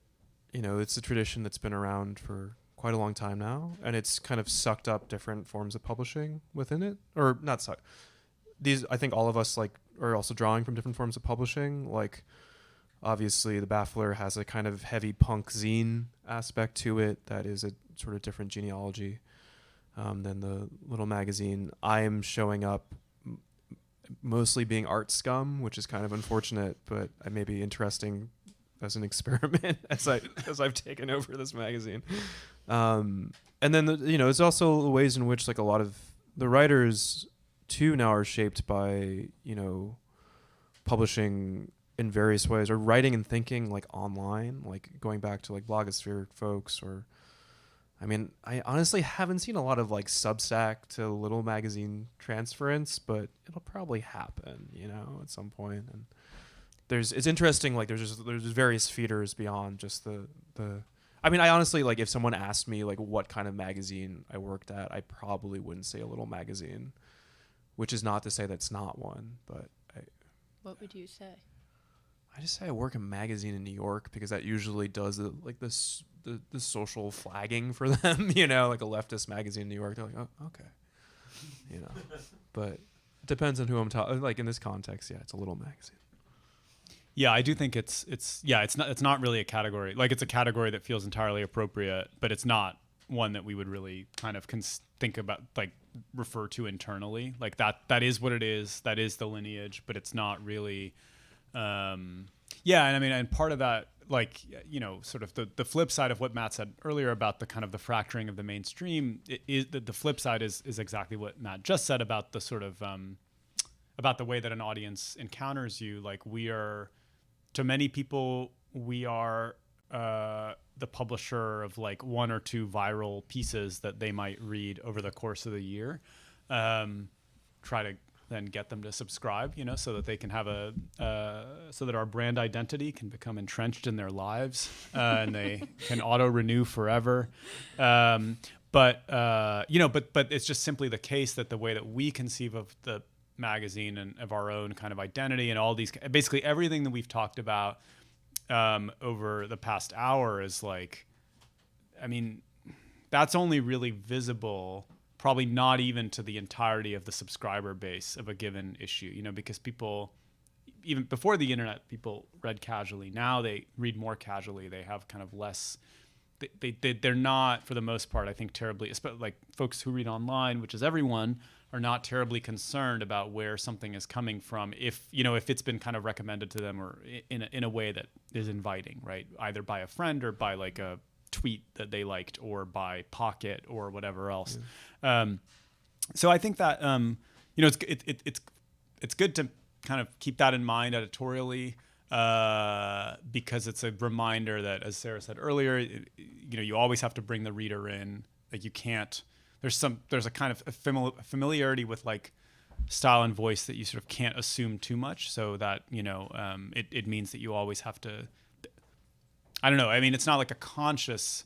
it's a tradition that's been around for quite a long time now, and it's kind of sucked up different forms of publishing within it, or not suck. These, I think all of us like are also drawing from different forms of publishing, like obviously the Baffler has a kind of heavy punk zine aspect to it that is a sort of different genealogy than the little magazine. I am showing up mostly being art scum, which is kind of unfortunate, but I may be interesting as an experiment as I've taken over this magazine. And then it's also the ways in which like a lot of the writers too now are shaped by publishing in various ways, or writing and thinking like online, like going back to like blogosphere folks, or I mean, I honestly haven't seen a lot of like Substack to little magazine transference, but it'll probably happen, at some point. And it's interesting, like there's various feeders beyond just the I mean, I honestly, like if someone asked me like what kind of magazine I worked at, I probably wouldn't say a little magazine, which is not to say that's not one, but What would you say? I just say I work in a magazine in New York because that usually does the social flagging for them, like a leftist magazine in New York. They're like, oh, okay, but it depends on who I'm talking. Like in this context, yeah, it's a little magazine. Yeah, I do think it's not really a category. Like it's a category that feels entirely appropriate, but it's not one that we would really kind of think about, like refer to internally. Like that is what it is. That is the lineage, but it's not really. Yeah, and I mean, and part of that, like, sort of the flip side of what Matt said earlier about the kind of the fracturing of the mainstream, is the flip side is exactly what Matt just said about the sort of about the way that an audience encounters you. Like to many people, we are the publisher of like one or two viral pieces that they might read over the course of the year. Try to then get them to subscribe, so that they can have so that our brand identity can become entrenched in their lives and they can auto renew forever. But it's just simply the case that the way that we conceive of the magazine and of our own kind of identity and all these, basically everything that we've talked about over the past hour is like, I mean, that's only really visible probably not even to the entirety of the subscriber base of a given issue, because people, even before the internet, people read casually. Now they read more casually. They have kind of less. They're not, for the most part, I think, terribly. Like folks who read online, which is everyone, are not terribly concerned about where something is coming from. If it's been kind of recommended to them or in a way that is inviting, right? Either by a friend or by like a tweet that they liked, or by Pocket or whatever else. So I think that it's good to kind of keep that in mind editorially, because it's a reminder that, as Sarah said earlier, you always have to bring the reader in. Like you can't. There's a kind of familiarity with like style and voice that you sort of can't assume too much. So that it means that you always have to. I don't know. I mean, it's not like a conscious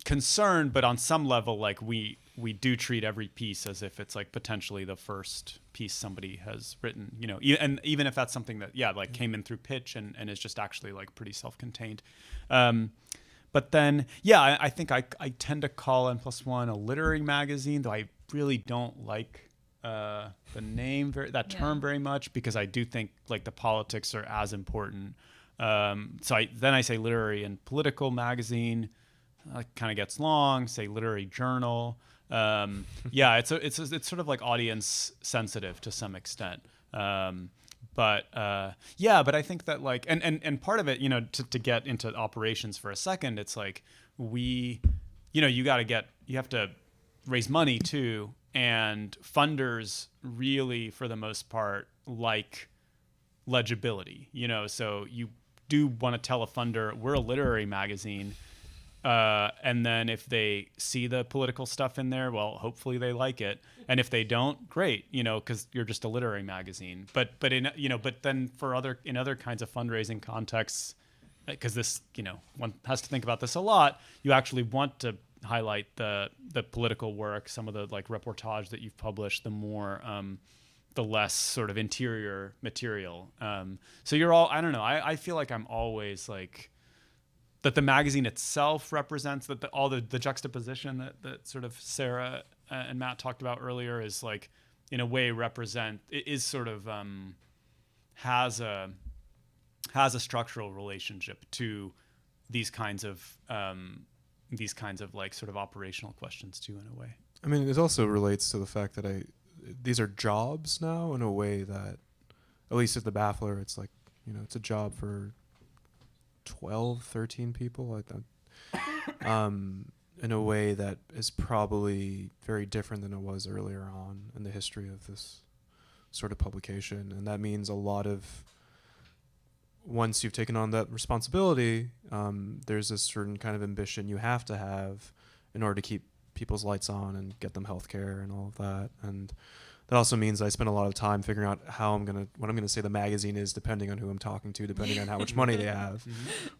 concern, but on some level, like we do treat every piece as if it's like potentially the first piece somebody has written, and even if that's something that like came in through pitch and is just actually like pretty self-contained. But then I think I tend to call N+1 a literary magazine, though I really don't like the name term very much, because I do think like the politics are as important. So I say literary and political magazine. Kind of gets long. Say literary journal. It's sort of like audience sensitive to some extent. But I think that like and part of it, to get into operations for a second, it's like you have to raise money too, and funders really, for the most part, like legibility. So you do want to tell a funder we're a literary magazine. And then if they see the political stuff in there, well, hopefully they like it. And if they don't, great, because you're just a literary magazine. But then in other kinds of fundraising contexts, because this, one has to think about this a lot, you actually want to highlight the political work, some of the like reportage that you've published, the less sort of interior material. So you're all, I don't know, I feel like I'm always like, that the magazine itself represents all the juxtaposition that sort of Sarah and Matt talked about earlier is like, in a way has a structural relationship to these kinds of like sort of operational questions too, in a way. I mean, it also relates to the fact that these are jobs now, in a way that, at least at the Baffler, it's like, it's a job for 12, 13 people like that, in a way that is probably very different than it was earlier on in the history of this sort of publication. And that means a lot of, once you've taken on that responsibility, there's a certain kind of ambition you have to have in order to keep people's lights on and get them healthcare and all of that. And that also means I spend a lot of time figuring out what I'm gonna say the magazine is, depending on who I'm talking to, depending on how much money they have,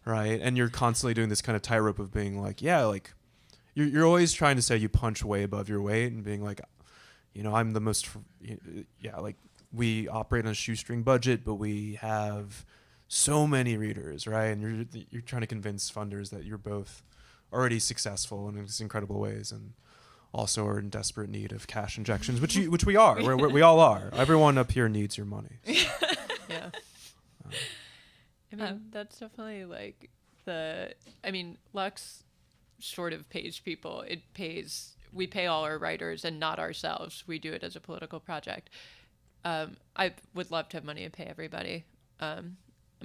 right? And you're constantly doing this kind of tightrope of being like, you're always trying to say you punch way above your weight and being like, I'm the most, like we operate on a shoestring budget, but we have so many readers, right? And you're trying to convince funders that you're both already successful in these incredible ways, and also are in desperate need of cash injections, which we are. We all are. Everyone up here needs your money. Yeah. I mean, that's definitely like Lux sort of pays people. We pay all our writers and not ourselves. We do it as a political project. I would love to have money to pay everybody. I'm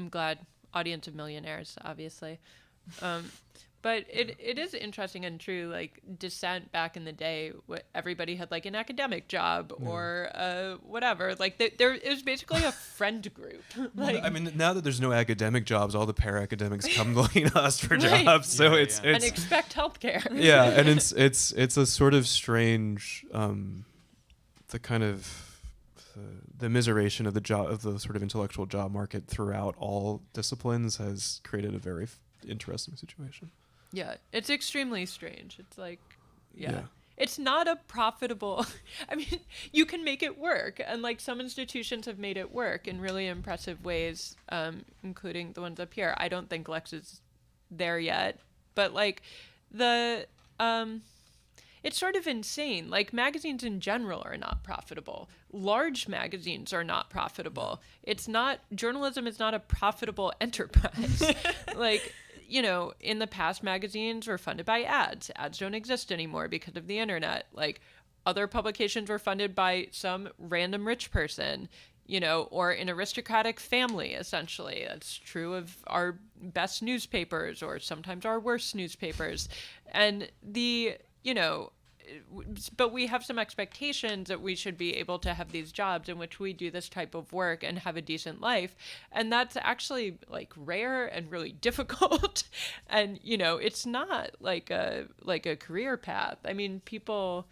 glad, audience of millionaires, obviously. But it is interesting and true, like Dissent back in the day, everybody had like an academic job or whatever. Like it was basically a friend group. Like, I mean, now that there's no academic jobs, all the para-academics come looking to us for jobs. So it's and expect healthcare. Yeah, and it's a sort of strange, the kind of the immiseration of the sort of intellectual job market throughout all disciplines has created a very interesting situation. Yeah, it's extremely strange. It's like, it's not a profitable, I mean, you can make it work. And like some institutions have made it work in really impressive ways, including the ones up here. I don't think Lex is there yet, but like it's sort of insane. Like, magazines in general are not profitable. Large magazines are not profitable. Journalism is not a profitable enterprise. Like, you know, in the past, magazines were funded by ads. Ads don't exist anymore because of the internet. Like, other publications were funded by some random rich person, you know, or an aristocratic family, essentially. That's true of our best newspapers, or sometimes our worst newspapers. And you know, but we have some expectations that we should be able to have these jobs in which we do this type of work and have a decent life. And that's actually like rare and really difficult. And, you know, it's not like a career path. I mean, people,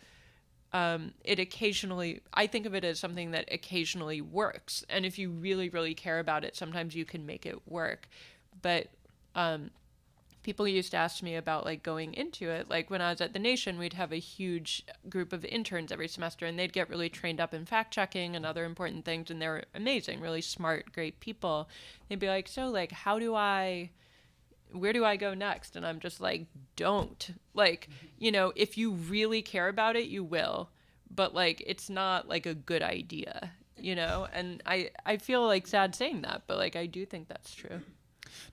it occasionally, I think of it as something that occasionally works. And if you really, really care about it, sometimes you can make it work. But, people used to ask me about like going into it. Like when I was at The Nation, we'd have a huge group of interns every semester, and they'd get really trained up in fact checking and other important things. And they were amazing, really smart, great people. They'd be like, so like, where do I go next? And I'm just like, don't. Like, you know, if you really care about it, you will. But like, it's not like a good idea, you know? And I feel like sad saying that, but like, I do think that's true.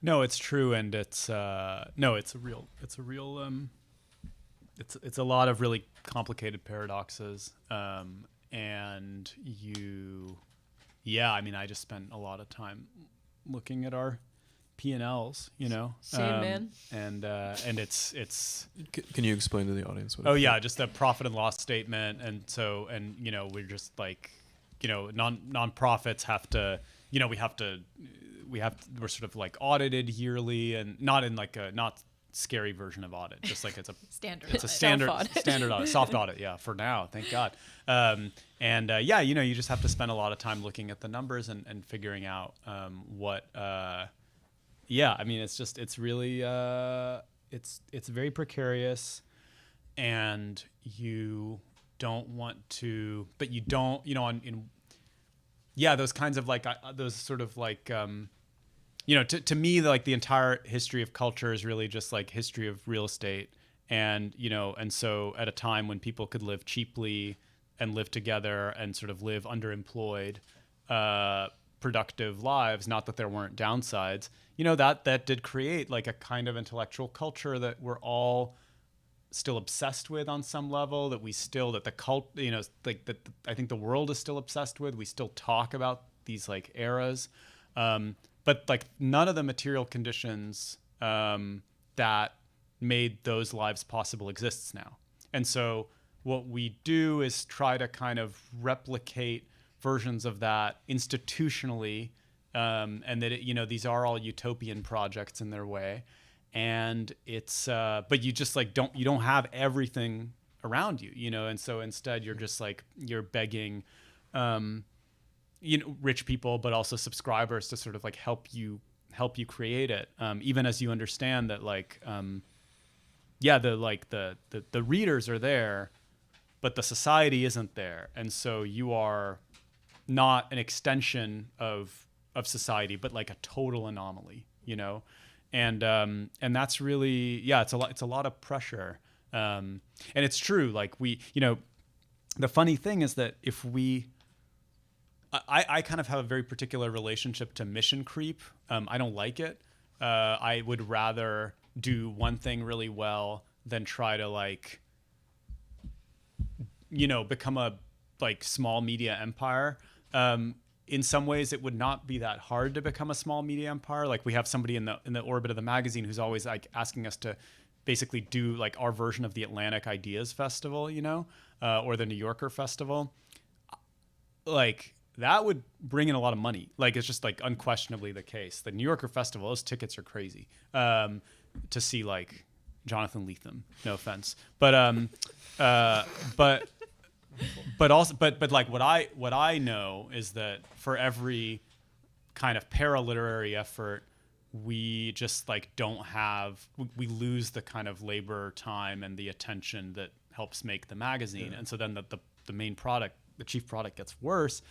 No, it's true, and it's a lot of really complicated paradoxes, and I mean, I just spent a lot of time looking at our P&Ls, you know. Same, man. And it's. Can you explain to the audience what? Oh yeah, just a profit and loss statement, and you know, we're just like, you know, nonprofits have to, you know, we're sort of like audited yearly, and not in like a not scary version of audit, just like it's a standard audit, soft audit. Yeah, for now, thank God. Yeah, you know, you just have to spend a lot of time looking at the numbers and figuring out what. Yeah, I mean, it's really it's very precarious, and you don't want to, but you don't, you know, those kinds of like those sort of like. You know, to me, like the entire history of culture is really just like history of real estate. And, you know, and so at a time when people could live cheaply and live together and sort of live underemployed, productive lives, not that there weren't downsides, you know, that did create like a kind of intellectual culture that we're all still obsessed with on some level, that the cult, you know, like that I think the world is still obsessed with. We still talk about these like eras. But like none of the material conditions that made those lives possible exists now. And so what we do is try to kind of replicate versions of that institutionally, and that it, you know, these are all utopian projects in their way. And it's but you just like you don't have everything around you, you know, and so instead you're just like you're begging you know, rich people, but also subscribers to sort of like help you create it, even as you understand that like the readers are there, but the society isn't there, and so you are not an extension of society, but like a total anomaly, you know, and that's really it's a lot of pressure, and it's true, like we, you know, the funny thing is that if we I kind of have a very particular relationship to mission creep. I don't like it. I would rather do one thing really well than try to like, you know, become a like small media empire. In some ways, it would not be that hard to become a small media empire. Like we have somebody in the orbit of the magazine who's always like asking us to basically do like our version of the Atlantic Ideas Festival, you know, or the New Yorker Festival. Like, that would bring in a lot of money. Like, it's just like unquestionably the case. The New Yorker Festival, those tickets are crazy to see like Jonathan Lethem. No offense, but like what I know is that for every kind of paraliterary effort, we just like don't have, we lose the kind of labor time and the attention that helps make the magazine, and so then the main product, the chief product, gets worse.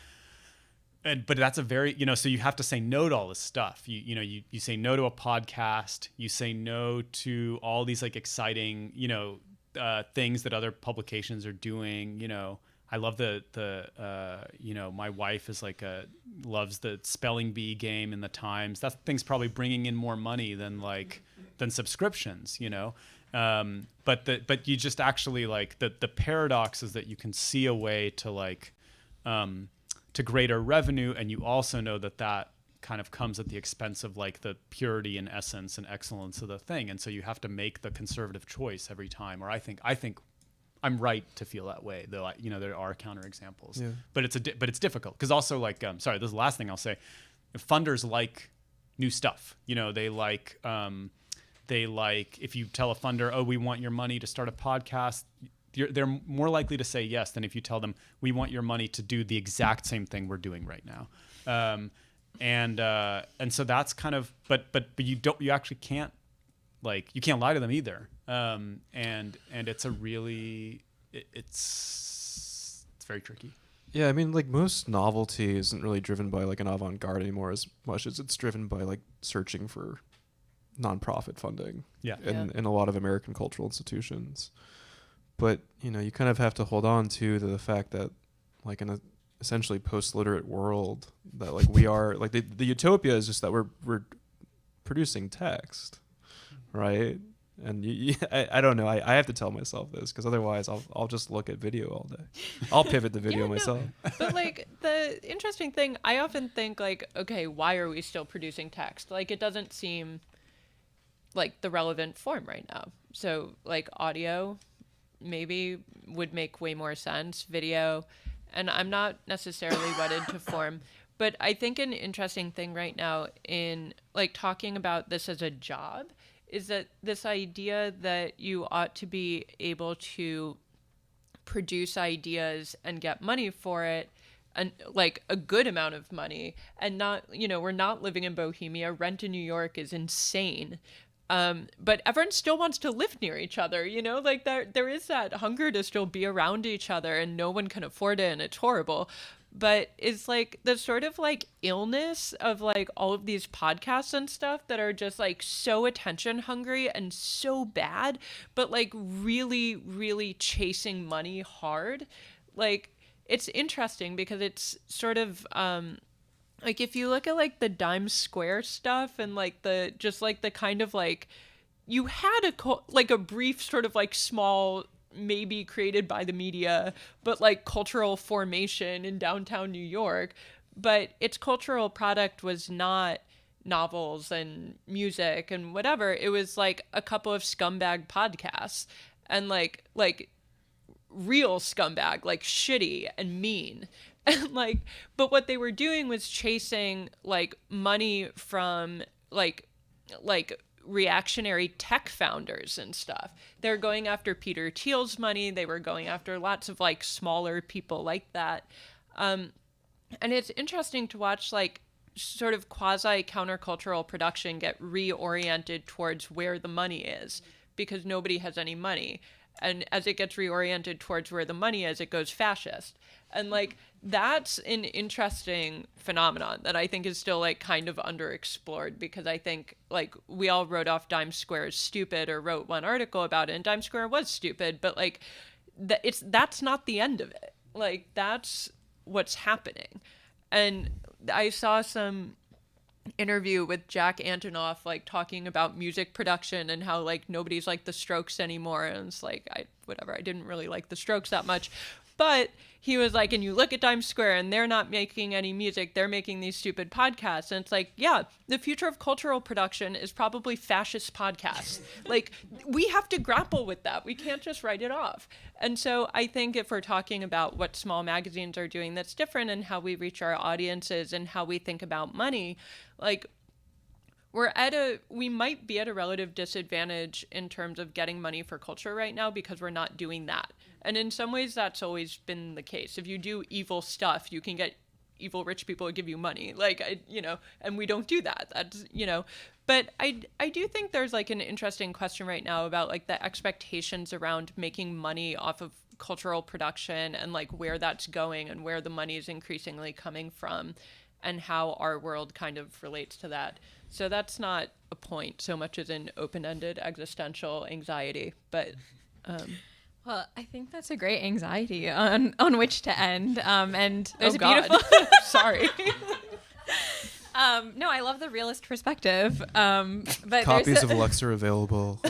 But that's a very, you know, so you have to say no to all this stuff. You say no to a podcast. You say no to all these like exciting, you know, things that other publications are doing. I love my wife is loves the spelling bee game in the Times. That thing's probably bringing in more money than subscriptions, but you just actually the paradox is that you can see a way to to greater revenue, and you also know that kind of comes at the expense of the purity and essence and excellence of the thing, and so you have to make the conservative choice every time. Or I think I'm right to feel that way, though. There are counterexamples, but it's difficult because also sorry, this is the last thing I'll say. Funders like new stuff. They like if you tell a funder, oh, we want your money to start a podcast, they're more likely to say yes than if you tell them, we want your money to do the exact same thing we're doing right now. And so that's kind of, but you actually can't, you can't lie to them either. And it's a really, it's very tricky. Yeah, I mean, most novelty isn't really driven by an avant-garde anymore as much as it's driven by searching for nonprofit funding. In a lot of American cultural institutions. But you kind of have to hold on to the fact that in a essentially post-literate world that we are the utopia is just that we're producing text, right? And I don't know. I have to tell myself this because otherwise I'll just look at video all day. I'll pivot the video myself. But the interesting thing, I often think okay, why are we still producing text? It doesn't seem like the relevant form right now. So audio maybe would make way more sense, video, and I'm not necessarily wedded to form. But I think an interesting thing right now in talking about this as a job is that this idea that you ought to be able to produce ideas and get money for it, and a good amount of money, and not, we're not living in Bohemia. Rent in New York is insane. But everyone still wants to live near each other, there is that hunger to still be around each other, and no one can afford it, and it's horrible. But it's the sort of illness of all of these podcasts and stuff that are just so attention hungry and so bad, but really, really chasing money hard. It's interesting because it's sort of, if you look at the Dime Square stuff and the kind of you had a brief sort of small, maybe created by the media, but cultural formation in downtown New York, but its cultural product was not novels and music and whatever. It was a couple of scumbag podcasts, and real scumbag, shitty and mean. And but what they were doing was chasing money from reactionary tech founders and stuff. They're going after Peter Thiel's money. They were going after lots of smaller people like that. And it's interesting to watch sort of quasi countercultural production get reoriented towards where the money is, because nobody has any money. And as it gets reoriented towards where the money is, it goes fascist. And that's an interesting phenomenon that I think is still kind of underexplored, because I think we all wrote off Dime Square as stupid, or wrote one article about it, and Dime Square was stupid, but that's not the end of it. That's what's happening. And I saw some interview with Jack Antonoff talking about music production and how nobody's the Strokes anymore, and it's I didn't really like the Strokes that much, but he was and you look at Times Square and they're not making any music, they're making these stupid podcasts, and it's yeah, the future of cultural production is probably fascist podcasts. We have to grapple with that. We can't just write it off. And so I think if we're talking about what small magazines are doing that's different, and how we reach our audiences and how we think about money, we might be at a relative disadvantage in terms of getting money for culture right now, because we're not doing that. And in some ways that's always been the case. If you do evil stuff, you can get evil rich people to give you money, and we don't do that. That's, but I do think there's an interesting question right now about the expectations around making money off of cultural production, and where that's going, and where the money is increasingly coming from, and how our world kind of relates to that. So that's not a point so much as an open-ended existential anxiety, but Well, I think that's a great anxiety on which to end. And there's Oh, a God. beautiful. Sorry. No, I love the realist perspective. But Copies there's of Lux are available.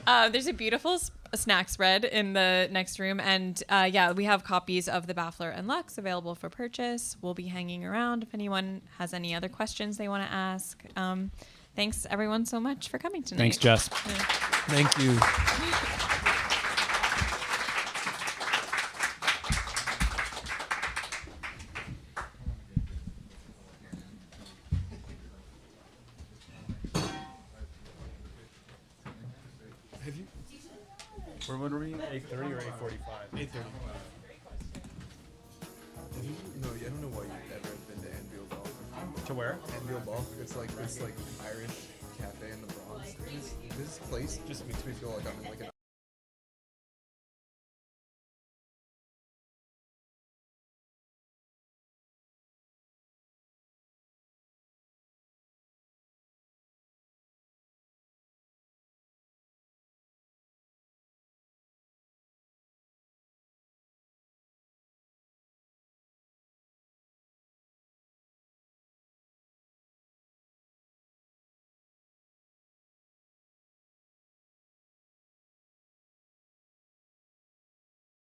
there's a beautiful snack spread in the next room, and yeah, we have copies of the Baffler and Lux available for purchase. We'll be hanging around if anyone has any other questions they want to ask. Thanks everyone so much for coming tonight. Thanks, Jess. Thank you. When were we? 8:30 or 8:45? 8:30. No, I don't know why you've ever been to Anvil Ball. To where? Anvil Ball. It's like this Irish cafe in the Bronx. This place just makes me feel like I'm in like an